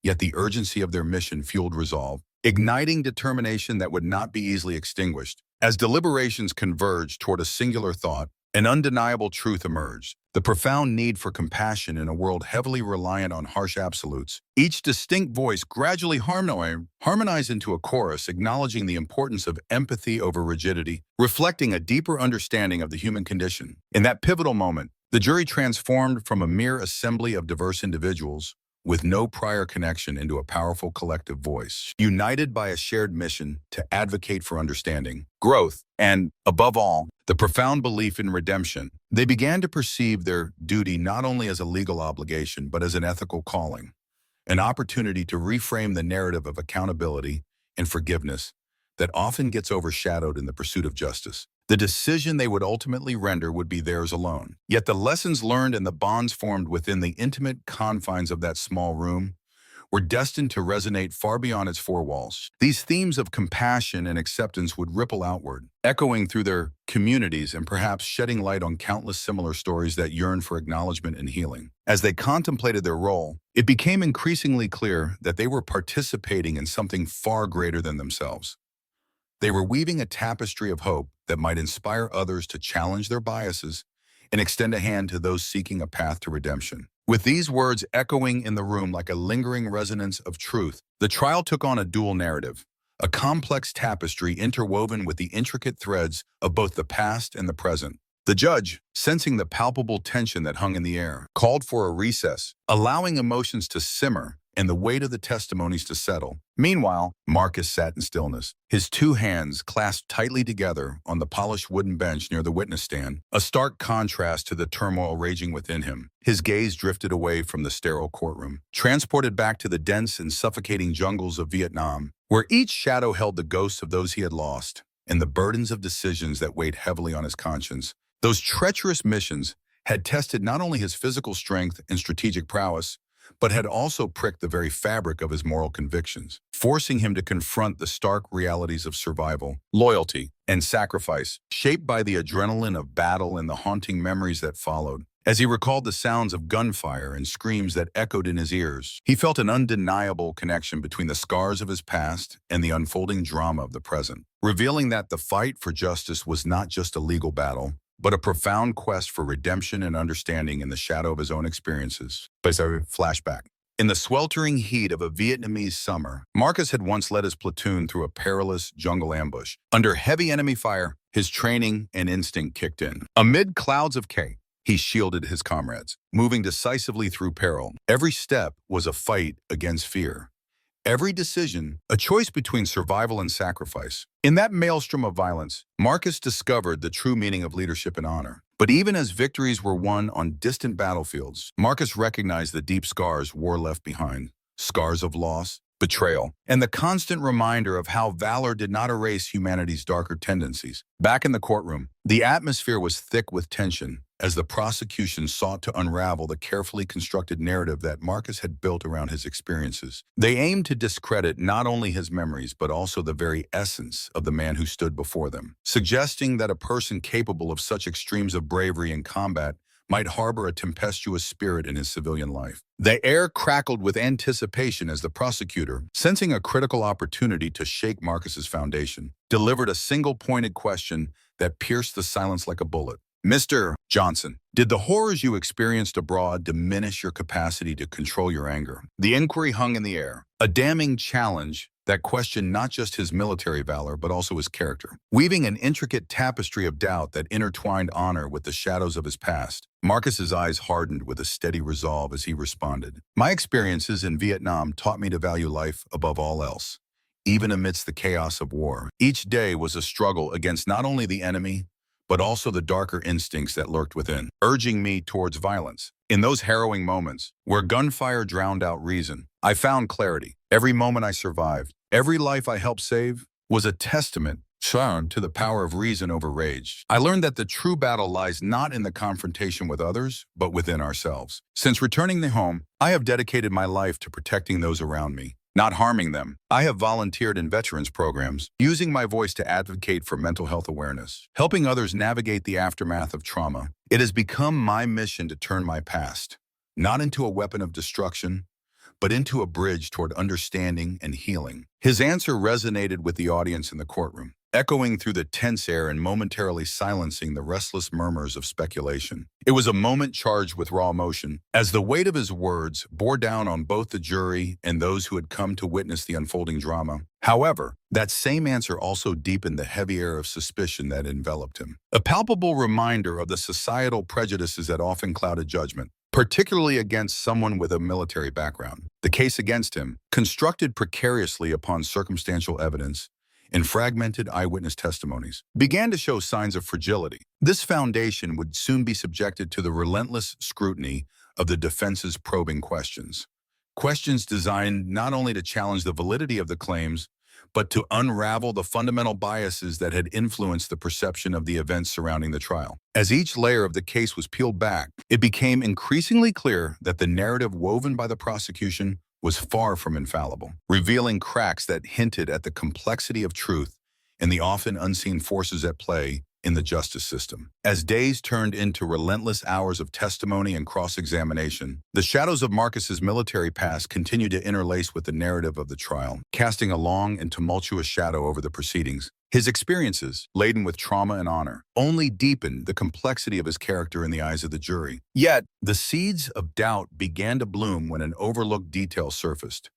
Yet the urgency of their mission fueled resolve, igniting determination that would not be easily extinguished. As deliberations converged toward a singular thought, an undeniable truth emerged: the profound need for compassion in a world heavily reliant on harsh absolutes. Each distinct voice gradually harmonized into a chorus, acknowledging the importance of empathy over rigidity, reflecting a deeper understanding of the human condition. In that pivotal moment, the jury transformed from a mere assembly of diverse individuals with no prior connection into a powerful collective voice, united by a shared mission to advocate for understanding, growth, and, above all, the profound belief in redemption. They began to perceive their duty not only as a legal obligation, but as an ethical calling, an opportunity to reframe the narrative of accountability and forgiveness that often gets overshadowed in the pursuit of justice. The decision they would ultimately render would be theirs alone. Yet the lessons learned and the bonds formed within the intimate confines of that small room were destined to resonate far beyond its four walls. These themes of compassion and acceptance would ripple outward, echoing through their communities and perhaps shedding light on countless similar stories that yearn for acknowledgement and healing. As they contemplated their role, it became increasingly clear that they were participating in something far greater than themselves. They were weaving a tapestry of hope that might inspire others to challenge their biases and extend a hand to those seeking a path to redemption. With these words echoing in the room like a lingering resonance of truth, the trial took on a dual narrative, a complex tapestry interwoven with the intricate threads of both the past and the present. The judge, sensing the palpable tension that hung in the air, called for a recess, allowing emotions to simmer and the weight of the testimonies to settle. Meanwhile, Marcus sat in stillness, his two hands clasped tightly together on the polished wooden bench near the witness stand, a stark contrast to the turmoil raging within him. His gaze drifted away from the sterile courtroom, transported back to the dense and suffocating jungles of Vietnam, where each shadow held the ghosts of those he had lost and the burdens of decisions that weighed heavily on his conscience. Those treacherous missions had tested not only his physical strength and strategic prowess, but had also pricked the very fabric of his moral convictions, forcing him to confront the stark realities of survival, loyalty, and sacrifice, shaped by the adrenaline of battle and the haunting memories that followed. As he recalled the sounds of gunfire and screams that echoed in his ears, he felt an undeniable connection between the scars of his past and the unfolding drama of the present, revealing that the fight for justice was not just a legal battle, but a profound quest for redemption and understanding in the shadow of his own experiences. Flashback. In the sweltering heat of a Vietnamese summer, Marcus had once led his platoon through a perilous jungle ambush. Under heavy enemy fire, his training and instinct kicked in. Amid clouds of K, he shielded his comrades, moving decisively through peril. Every step was a fight against fear. Every decision, a choice between survival and sacrifice. In that maelstrom of violence, Marcus discovered the true meaning of leadership and honor. But even as victories were won on distant battlefields, Marcus recognized the deep scars war left behind. Scars of loss, betrayal, and the constant reminder of how valor did not erase humanity's darker tendencies. Back in the courtroom, the atmosphere was thick with tension as the prosecution sought to unravel the carefully constructed narrative that Marcus had built around his experiences. They aimed to discredit not only his memories, but also the very essence of the man who stood before them, suggesting that a person capable of such extremes of bravery in combat might harbor a tempestuous spirit in his civilian life. The air crackled with anticipation as the prosecutor, sensing a critical opportunity to shake Marcus's foundation, delivered a single-pointed question that pierced the silence like a bullet. Mr. Johnson, did the horrors you experienced abroad diminish your capacity to control your anger? The inquiry hung in the air, a damning challenge that questioned not just his military valor, but also his character. Weaving an intricate tapestry of doubt that intertwined honor with the shadows of his past, Marcus's eyes hardened with a steady resolve as he responded. My experiences in Vietnam taught me to value life above all else, even amidst the chaos of war. Each day was a struggle against not only the enemy, but also the darker instincts that lurked within, urging me towards violence. In those harrowing moments, where gunfire drowned out reason, I found clarity. Every moment I survived, every life I helped save, was a testament to the power of reason over rage. I learned that the true battle lies not in the confrontation with others, but within ourselves. Since returning home, I have dedicated my life to protecting those around me, not harming them. I have volunteered in veterans programs, using my voice to advocate for mental health awareness, helping others navigate the aftermath of trauma. It has become my mission to turn my past, not into a weapon of destruction, but into a bridge toward understanding and healing. His answer resonated with the audience in the courtroom, echoing through the tense air and momentarily silencing the restless murmurs of speculation. It was a moment charged with raw emotion, as the weight of his words bore down on both the jury and those who had come to witness the unfolding drama. However, that same answer also deepened the heavy air of suspicion that enveloped him, a palpable reminder of the societal prejudices that often clouded judgment, particularly against someone with a military background. The case against him, constructed precariously upon circumstantial evidence and fragmented eyewitness testimonies, began to show signs of fragility. This foundation would soon be subjected to the relentless scrutiny of the defense's probing questions. Questions designed not only to challenge the validity of the claims, but to unravel the fundamental biases that had influenced the perception of the events surrounding the trial. As each layer of the case was peeled back, it became increasingly clear that the narrative woven by the prosecution was far from infallible, revealing cracks that hinted at the complexity of truth and the often unseen forces at play in the justice system. As days turned into relentless hours of testimony and cross-examination, the shadows of Marcus's military past continued to interlace with the narrative of the trial, casting a long and tumultuous shadow over the proceedings. His experiences, laden with trauma and honor, only deepened the complexity of his character in the eyes of the jury. Yet, the seeds of doubt began to bloom when an overlooked detail surfaced,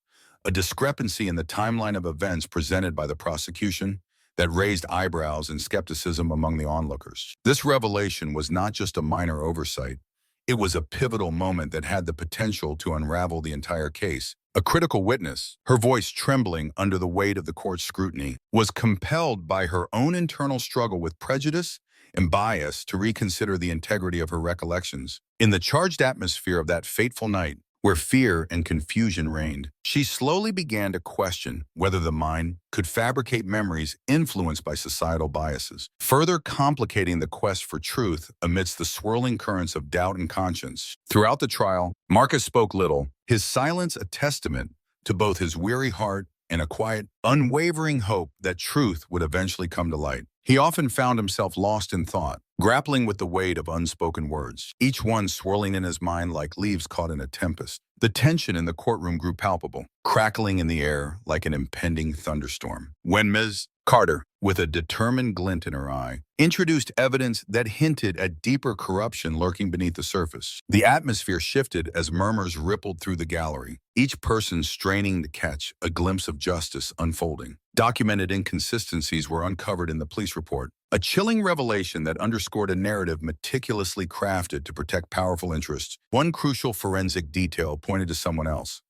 a discrepancy in the timeline of events presented by the prosecution that raised eyebrows and skepticism among the onlookers. This revelation was not just a minor oversight. It was a pivotal moment that had the potential to unravel the entire case. A critical witness, her voice trembling under the weight of the court's scrutiny, was compelled by her own internal struggle with prejudice and bias to reconsider the integrity of her recollections. In the charged atmosphere of that fateful night, where fear and confusion reigned, she slowly began to question whether the mind could fabricate memories influenced by societal biases, further complicating the quest for truth amidst the swirling currents of doubt and conscience. Throughout the trial, Marcus spoke little, his silence a testament to both his weary heart and a quiet, unwavering hope that truth would eventually come to light. He often found himself lost in thought, grappling with the weight of unspoken words, each one swirling in his mind like leaves caught in a tempest. The tension in the courtroom grew palpable, crackling in the air like an impending thunderstorm. When Ms. Carter, with a determined glint in her eye, introduced evidence that hinted at deeper corruption lurking beneath the surface, the atmosphere shifted as murmurs rippled through the gallery, each person straining to catch a glimpse of justice unfolding. Documented inconsistencies were uncovered in the police report, a chilling revelation that underscored a narrative meticulously crafted to protect powerful interests. One crucial forensic detail pointed to someone else,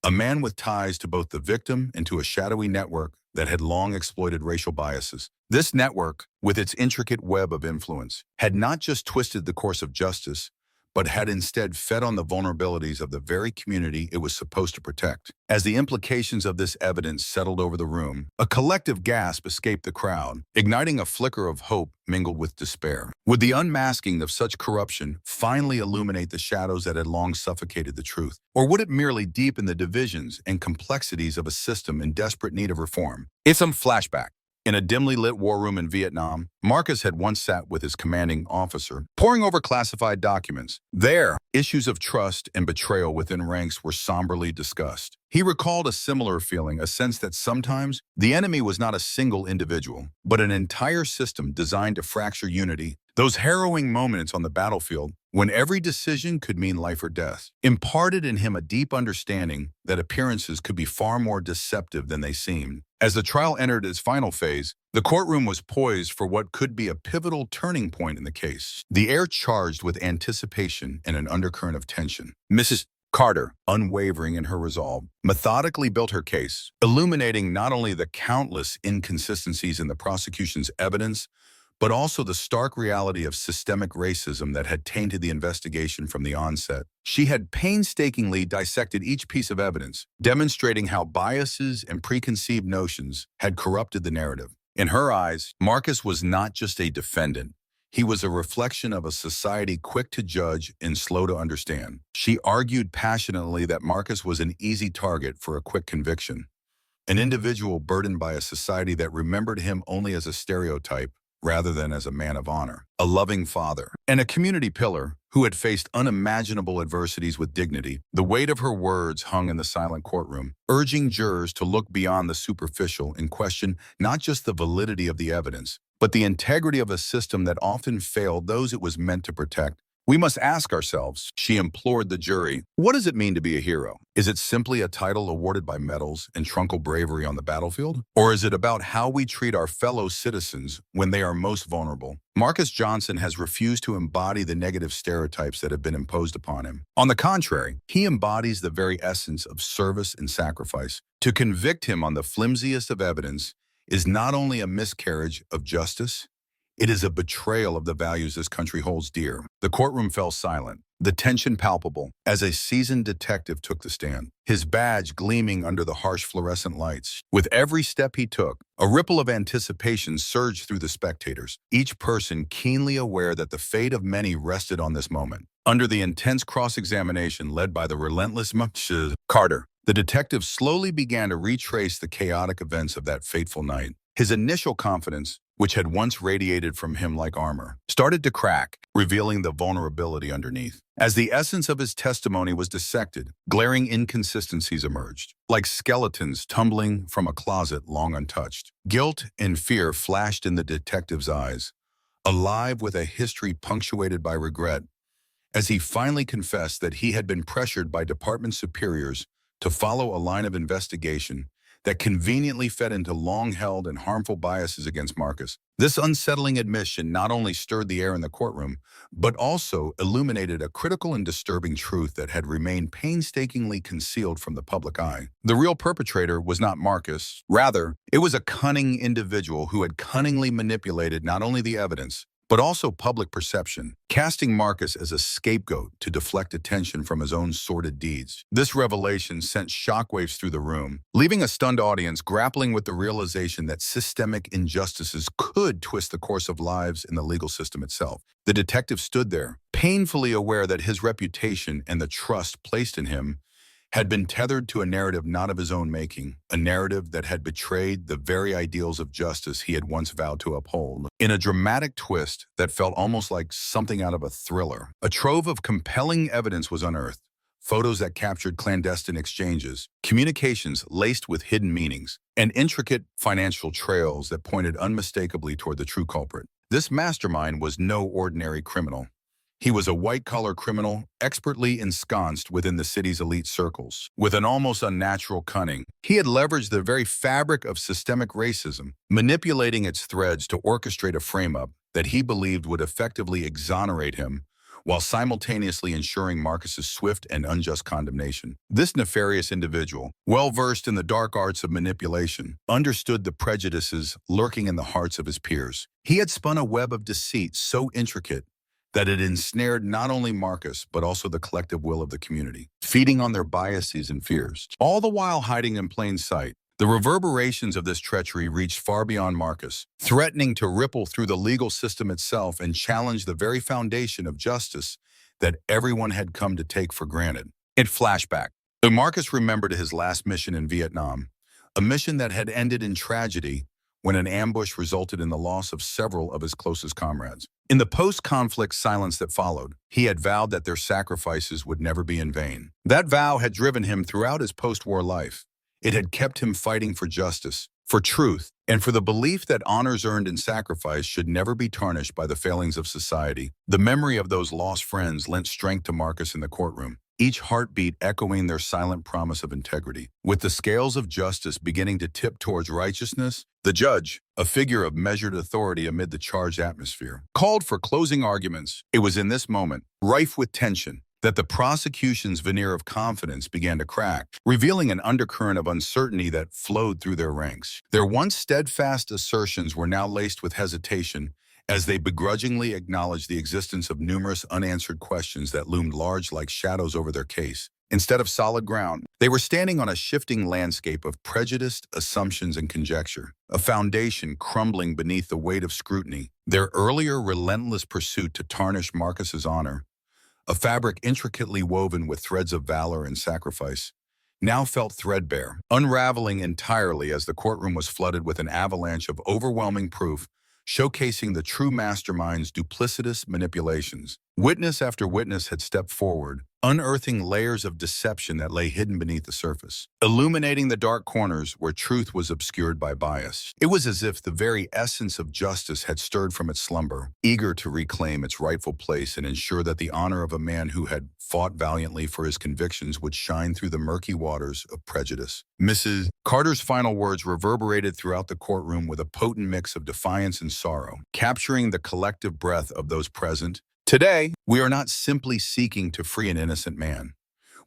a man with ties to both the victim and to a shadowy network that had long exploited racial biases. This network, with its intricate web of influence, had not just twisted the course of justice, but had instead fed on the vulnerabilities of the very community it was supposed to protect. As the implications of this evidence settled over the room, a collective gasp escaped the crowd, igniting a flicker of hope mingled with despair. Would the unmasking of such corruption finally illuminate the shadows that had long suffocated the truth? Or would it merely deepen the divisions and complexities of a system in desperate need of reform? It's some flashback. In a dimly lit war room in Vietnam, Marcus had once sat with his commanding officer, poring over classified documents. There, issues of trust and betrayal within ranks were somberly discussed. He recalled a similar feeling, a sense that sometimes the enemy was not a single individual, but an entire system designed to fracture unity. Those harrowing moments on the battlefield, when every decision could mean life or death, imparted in him a deep understanding that appearances could be far more deceptive than they seemed. As the trial entered its final phase, the courtroom was poised for what could be a pivotal turning point in the case, the air charged with anticipation and an undercurrent of tension. Mrs. Carter, unwavering in her resolve, methodically built her case, illuminating not only the countless inconsistencies in the prosecution's evidence, but also the stark reality of systemic racism that had tainted the investigation from the onset. She had painstakingly dissected each piece of evidence, demonstrating how biases and preconceived notions had corrupted the narrative. In her eyes, Marcus was not just a defendant. He was a reflection of a society quick to judge and slow to understand. She argued passionately that Marcus was an easy target for a quick conviction, an individual burdened by a society that remembered him only as a stereotype rather than as a man of honor, a loving father, and a community pillar who had faced unimaginable adversities with dignity. The weight of her words hung in the silent courtroom, urging jurors to look beyond the superficial and question not just the validity of the evidence, but the integrity of a system that often failed those it was meant to protect. We must ask ourselves, she implored the jury, what does it mean to be a hero? Is it simply a title awarded by medals and truncal bravery on the battlefield? Or is it about how we treat our fellow citizens when they are most vulnerable? Marcus Johnson has refused to embody the negative stereotypes that have been imposed upon him. On the contrary, he embodies the very essence of service and sacrifice. To convict him on the flimsiest of evidence is not only a miscarriage of justice, it is a betrayal of the values this country holds dear. The courtroom fell silent, the tension palpable, as a seasoned detective took the stand, his badge gleaming under the harsh fluorescent lights. With every step he took, a ripple of anticipation surged through the spectators, each person keenly aware that the fate of many rested on this moment. Under the intense cross-examination led by the relentless Mrs. Carter, the detective slowly began to retrace the chaotic events of that fateful night. His initial confidence, which had once radiated from him like armor, started to crack, revealing the vulnerability underneath. As the essence of his testimony was dissected, glaring inconsistencies emerged, like skeletons tumbling from a closet long untouched. Guilt and fear flashed in the detective's eyes, alive with a history punctuated by regret, as he finally confessed that he had been pressured by department superiors to follow a line of investigation that conveniently fed into long-held and harmful biases against Marcus. This unsettling admission not only stirred the air in the courtroom, but also illuminated a critical and disturbing truth that had remained painstakingly concealed from the public eye. The real perpetrator was not Marcus. Rather, it was a cunning individual who had cunningly manipulated not only the evidence, but also public perception, casting Marcus as a scapegoat to deflect attention from his own sordid deeds. This revelation sent shockwaves through the room, leaving a stunned audience grappling with the realization that systemic injustices could twist the course of lives in the legal system itself. The detective stood there, painfully aware that his reputation and the trust placed in him had been tethered to a narrative not of his own making, a narrative that had betrayed the very ideals of justice he had once vowed to uphold. In a dramatic twist that felt almost like something out of a thriller, a trove of compelling evidence was unearthed. Photos that captured clandestine exchanges, communications laced with hidden meanings, and intricate financial trails that pointed unmistakably toward the true culprit. This mastermind was no ordinary criminal. He was a white-collar criminal, expertly ensconced within the city's elite circles. With an almost unnatural cunning, he had leveraged the very fabric of systemic racism, manipulating its threads to orchestrate a frame-up that he believed would effectively exonerate him, while simultaneously ensuring Marcus's swift and unjust condemnation. This nefarious individual, well-versed in the dark arts of manipulation, understood the prejudices lurking in the hearts of his peers. He had spun a web of deceit so intricate that it ensnared not only Marcus, but also the collective will of the community, feeding on their biases and fears, all the while hiding in plain sight. The reverberations of this treachery reached far beyond Marcus, threatening to ripple through the legal system itself and challenge the very foundation of justice that everyone had come to take for granted. In flashback, Marcus remembered his last mission in Vietnam, a mission that had ended in tragedy when an ambush resulted in the loss of several of his closest comrades. In the post-conflict silence that followed, he had vowed that their sacrifices would never be in vain. That vow had driven him throughout his post-war life. It had kept him fighting for justice, for truth, and for the belief that honors earned in sacrifice should never be tarnished by the failings of society. The memory of those lost friends lent strength to Marcus in the courtroom, each heartbeat echoing their silent promise of integrity. With the scales of justice beginning to tip towards righteousness, the judge, a figure of measured authority amid the charged atmosphere, called for closing arguments. It was in this moment, rife with tension, that the prosecution's veneer of confidence began to crack, revealing an undercurrent of uncertainty that flowed through their ranks. Their once steadfast assertions were now laced with hesitation, as they begrudgingly acknowledged the existence of numerous unanswered questions that loomed large like shadows over their case. Instead of solid ground, they were standing on a shifting landscape of prejudiced assumptions and conjecture, a foundation crumbling beneath the weight of scrutiny. Their earlier relentless pursuit to tarnish Marcus's honor, a fabric intricately woven with threads of valor and sacrifice, now felt threadbare, unraveling entirely as the courtroom was flooded with an avalanche of overwhelming proof showcasing the true mastermind's duplicitous manipulations. Witness after witness had stepped forward, unearthing layers of deception that lay hidden beneath the surface, illuminating the dark corners where truth was obscured by bias. It was as if the very essence of justice had stirred from its slumber, eager to reclaim its rightful place and ensure that the honor of a man who had fought valiantly for his convictions would shine through the murky waters of prejudice. Mrs. Carter's final words reverberated throughout the courtroom with a potent mix of defiance and sorrow, capturing the collective breath of those present. Today, we are not simply seeking to free an innocent man.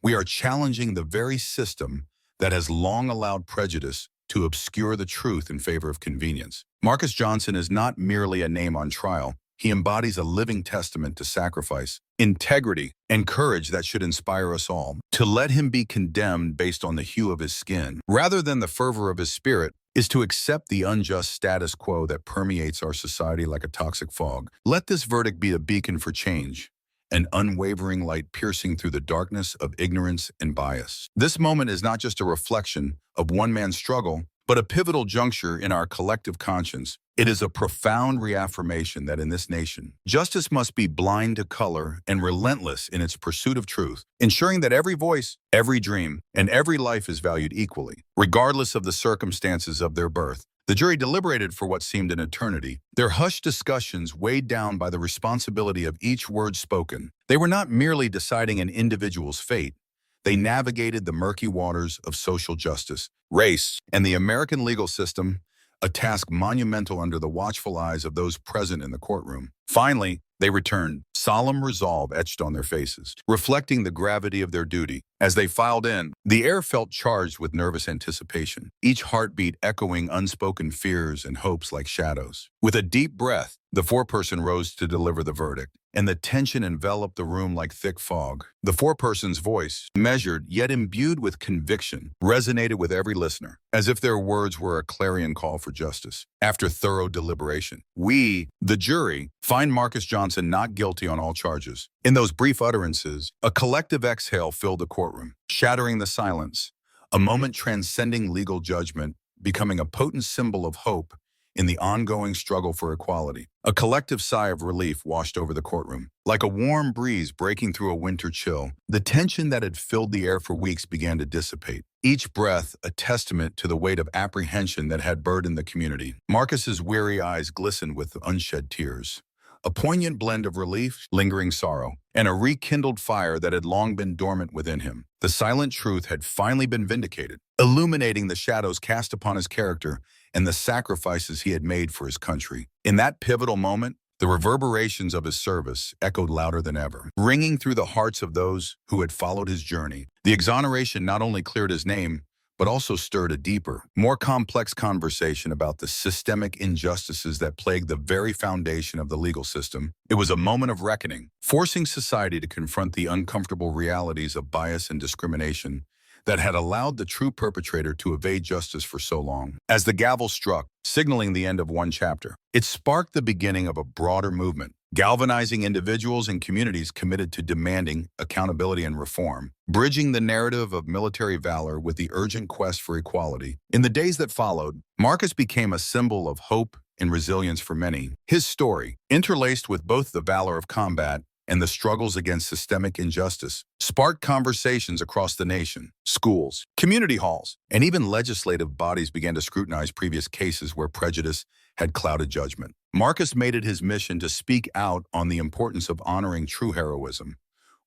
We are challenging the very system that has long allowed prejudice to obscure the truth in favor of convenience. Marcus Johnson is not merely a name on trial. He embodies a living testament to sacrifice, integrity, and courage that should inspire us all. To let him be condemned based on the hue of his skin, rather than the fervor of his spirit, is to accept the unjust status quo that permeates our society like a toxic fog. Let this verdict be a beacon for change, an unwavering light piercing through the darkness of ignorance and bias. This moment is not just a reflection of one man's struggle, but a pivotal juncture in our collective conscience. It is a profound reaffirmation that in this nation, justice must be blind to color and relentless in its pursuit of truth, ensuring that every voice, every dream, and every life is valued equally, regardless of the circumstances of their birth. The jury deliberated for what seemed an eternity, their hushed discussions weighed down by the responsibility of each word spoken. They were not merely deciding an individual's fate. They navigated the murky waters of social justice, race, and the American legal system, a task monumental under the watchful eyes of those present in the courtroom. Finally, they returned, solemn resolve etched on their faces, reflecting the gravity of their duty. As they filed in, the air felt charged with nervous anticipation, each heartbeat echoing unspoken fears and hopes like shadows. With a deep breath, the foreperson rose to deliver the verdict, and the tension enveloped the room like thick fog. The foreperson's voice, measured yet imbued with conviction, resonated with every listener, as if their words were a clarion call for justice. After thorough deliberation, we, the jury, find Marcus Johnson not guilty on all charges. In those brief utterances, a collective exhale filled the courtroom, shattering the silence, a moment transcending legal judgment, becoming a potent symbol of hope in the ongoing struggle for equality. A collective sigh of relief washed over the courtroom. Like a warm breeze breaking through a winter chill, the tension that had filled the air for weeks began to dissipate, each breath a testament to the weight of apprehension that had burdened the community. Marcus's weary eyes glistened with unshed tears, a poignant blend of relief, lingering sorrow, and a rekindled fire that had long been dormant within him. The silent truth had finally been vindicated, illuminating the shadows cast upon his character and the sacrifices he had made for his country. In that pivotal moment, the reverberations of his service echoed louder than ever, ringing through the hearts of those who had followed his journey. The exoneration not only cleared his name, but also stirred a deeper, more complex conversation about the systemic injustices that plague the very foundation of the legal system. It was a moment of reckoning, forcing society to confront the uncomfortable realities of bias and discrimination that had allowed the true perpetrator to evade justice for so long. As the gavel struck, signaling the end of one chapter, it sparked the beginning of a broader movement, galvanizing individuals and communities committed to demanding accountability and reform, bridging the narrative of military valor with the urgent quest for equality. In the days that followed, Marcus became a symbol of hope and resilience for many. His story, interlaced with both the valor of combat and the struggles against systemic injustice, sparked conversations across the nation. Schools, community halls, and even legislative bodies began to scrutinize previous cases where prejudice had clouded judgment. Marcus made it his mission to speak out on the importance of honoring true heroism,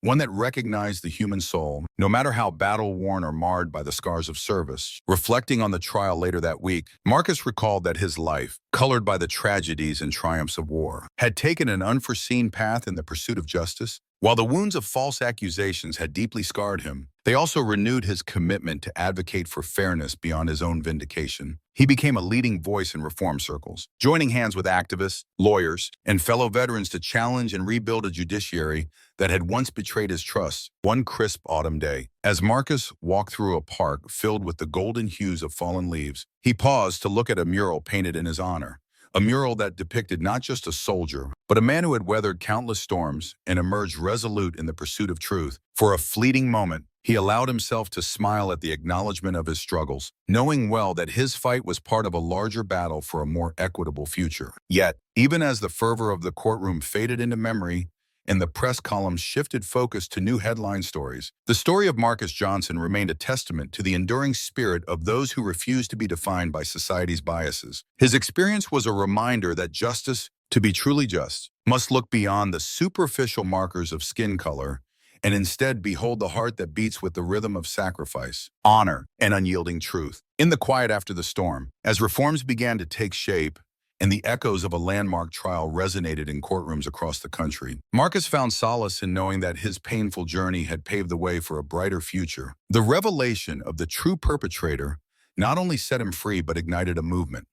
one that recognized the human soul, no matter how battle-worn or marred by the scars of service. Reflecting on the trial later that week, Marcus recalled that his life, colored by the tragedies and triumphs of war, had taken an unforeseen path in the pursuit of justice. While the wounds of false accusations had deeply scarred him, they also renewed his commitment to advocate for fairness beyond his own vindication. He became a leading voice in reform circles, joining hands with activists, lawyers, and fellow veterans to challenge and rebuild a judiciary that had once betrayed his trust. One crisp autumn day, as Marcus walked through a park filled with the golden hues of fallen leaves, he paused to look at a mural painted in his honor. A mural that depicted not just a soldier, but a man who had weathered countless storms and emerged resolute in the pursuit of truth. For a fleeting moment, he allowed himself to smile at the acknowledgement of his struggles, knowing well that his fight was part of a larger battle for a more equitable future. Yet, even as the fervor of the courtroom faded into memory and the press columns shifted focus to new headline stories, the story of Marcus Johnson remained a testament to the enduring spirit of those who refuse to be defined by society's biases. His experience was a reminder that justice, to be truly just, must look beyond the superficial markers of skin color and instead behold the heart that beats with the rhythm of sacrifice, honor, and unyielding truth. In the quiet after the storm, as reforms began to take shape and the echoes of a landmark trial resonated in courtrooms across the country, Marcus found solace in knowing that his painful journey had paved the way for a brighter future. The revelation of the true perpetrator not only set him free but ignited a movement,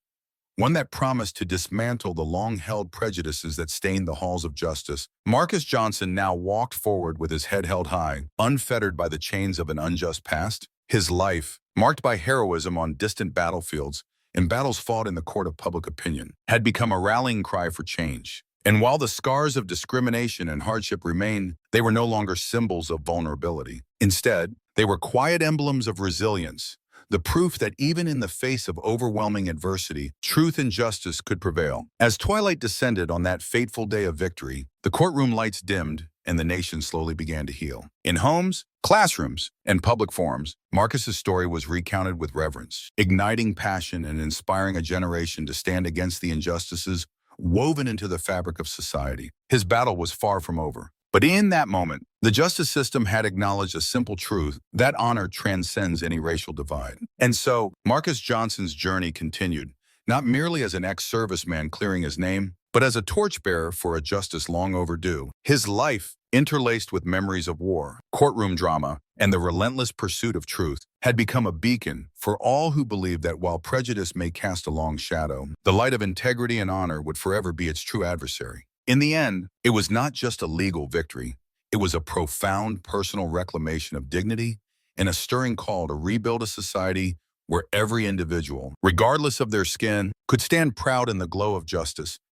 one that promised to dismantle the long-held prejudices that stained the halls of justice. Marcus Johnson now walked forward with his head held high, unfettered by the chains of an unjust past. His life, marked by heroism on distant battlefields and battles fought in the court of public opinion, had become a rallying cry for change. And while the scars of discrimination and hardship remained, they were no longer symbols of vulnerability. Instead, they were quiet emblems of resilience, the proof that even in the face of overwhelming adversity, truth and justice could prevail. As twilight descended on that fateful day of victory, the courtroom lights dimmed and the nation slowly began to heal. In homes, classrooms, and public forums, Marcus's story was recounted with reverence, igniting passion and inspiring a generation to stand against the injustices woven into the fabric of society. His battle was far from over. But in that moment, the justice system had acknowledged a simple truth that honor transcends any racial divide. And so, Marcus Johnson's journey continued, not merely as an ex-serviceman clearing his name, but as a torchbearer for a justice long overdue. His life, interlaced with memories of war, courtroom drama, and the relentless pursuit of truth, had become a beacon for all who believed that while prejudice may cast a long shadow, the light of integrity and honor would forever be its true adversary. In the end, it was not just a legal victory. It was a profound personal reclamation of dignity and a stirring call to rebuild a society where every individual, regardless of their skin, could stand proud in the glow of justice,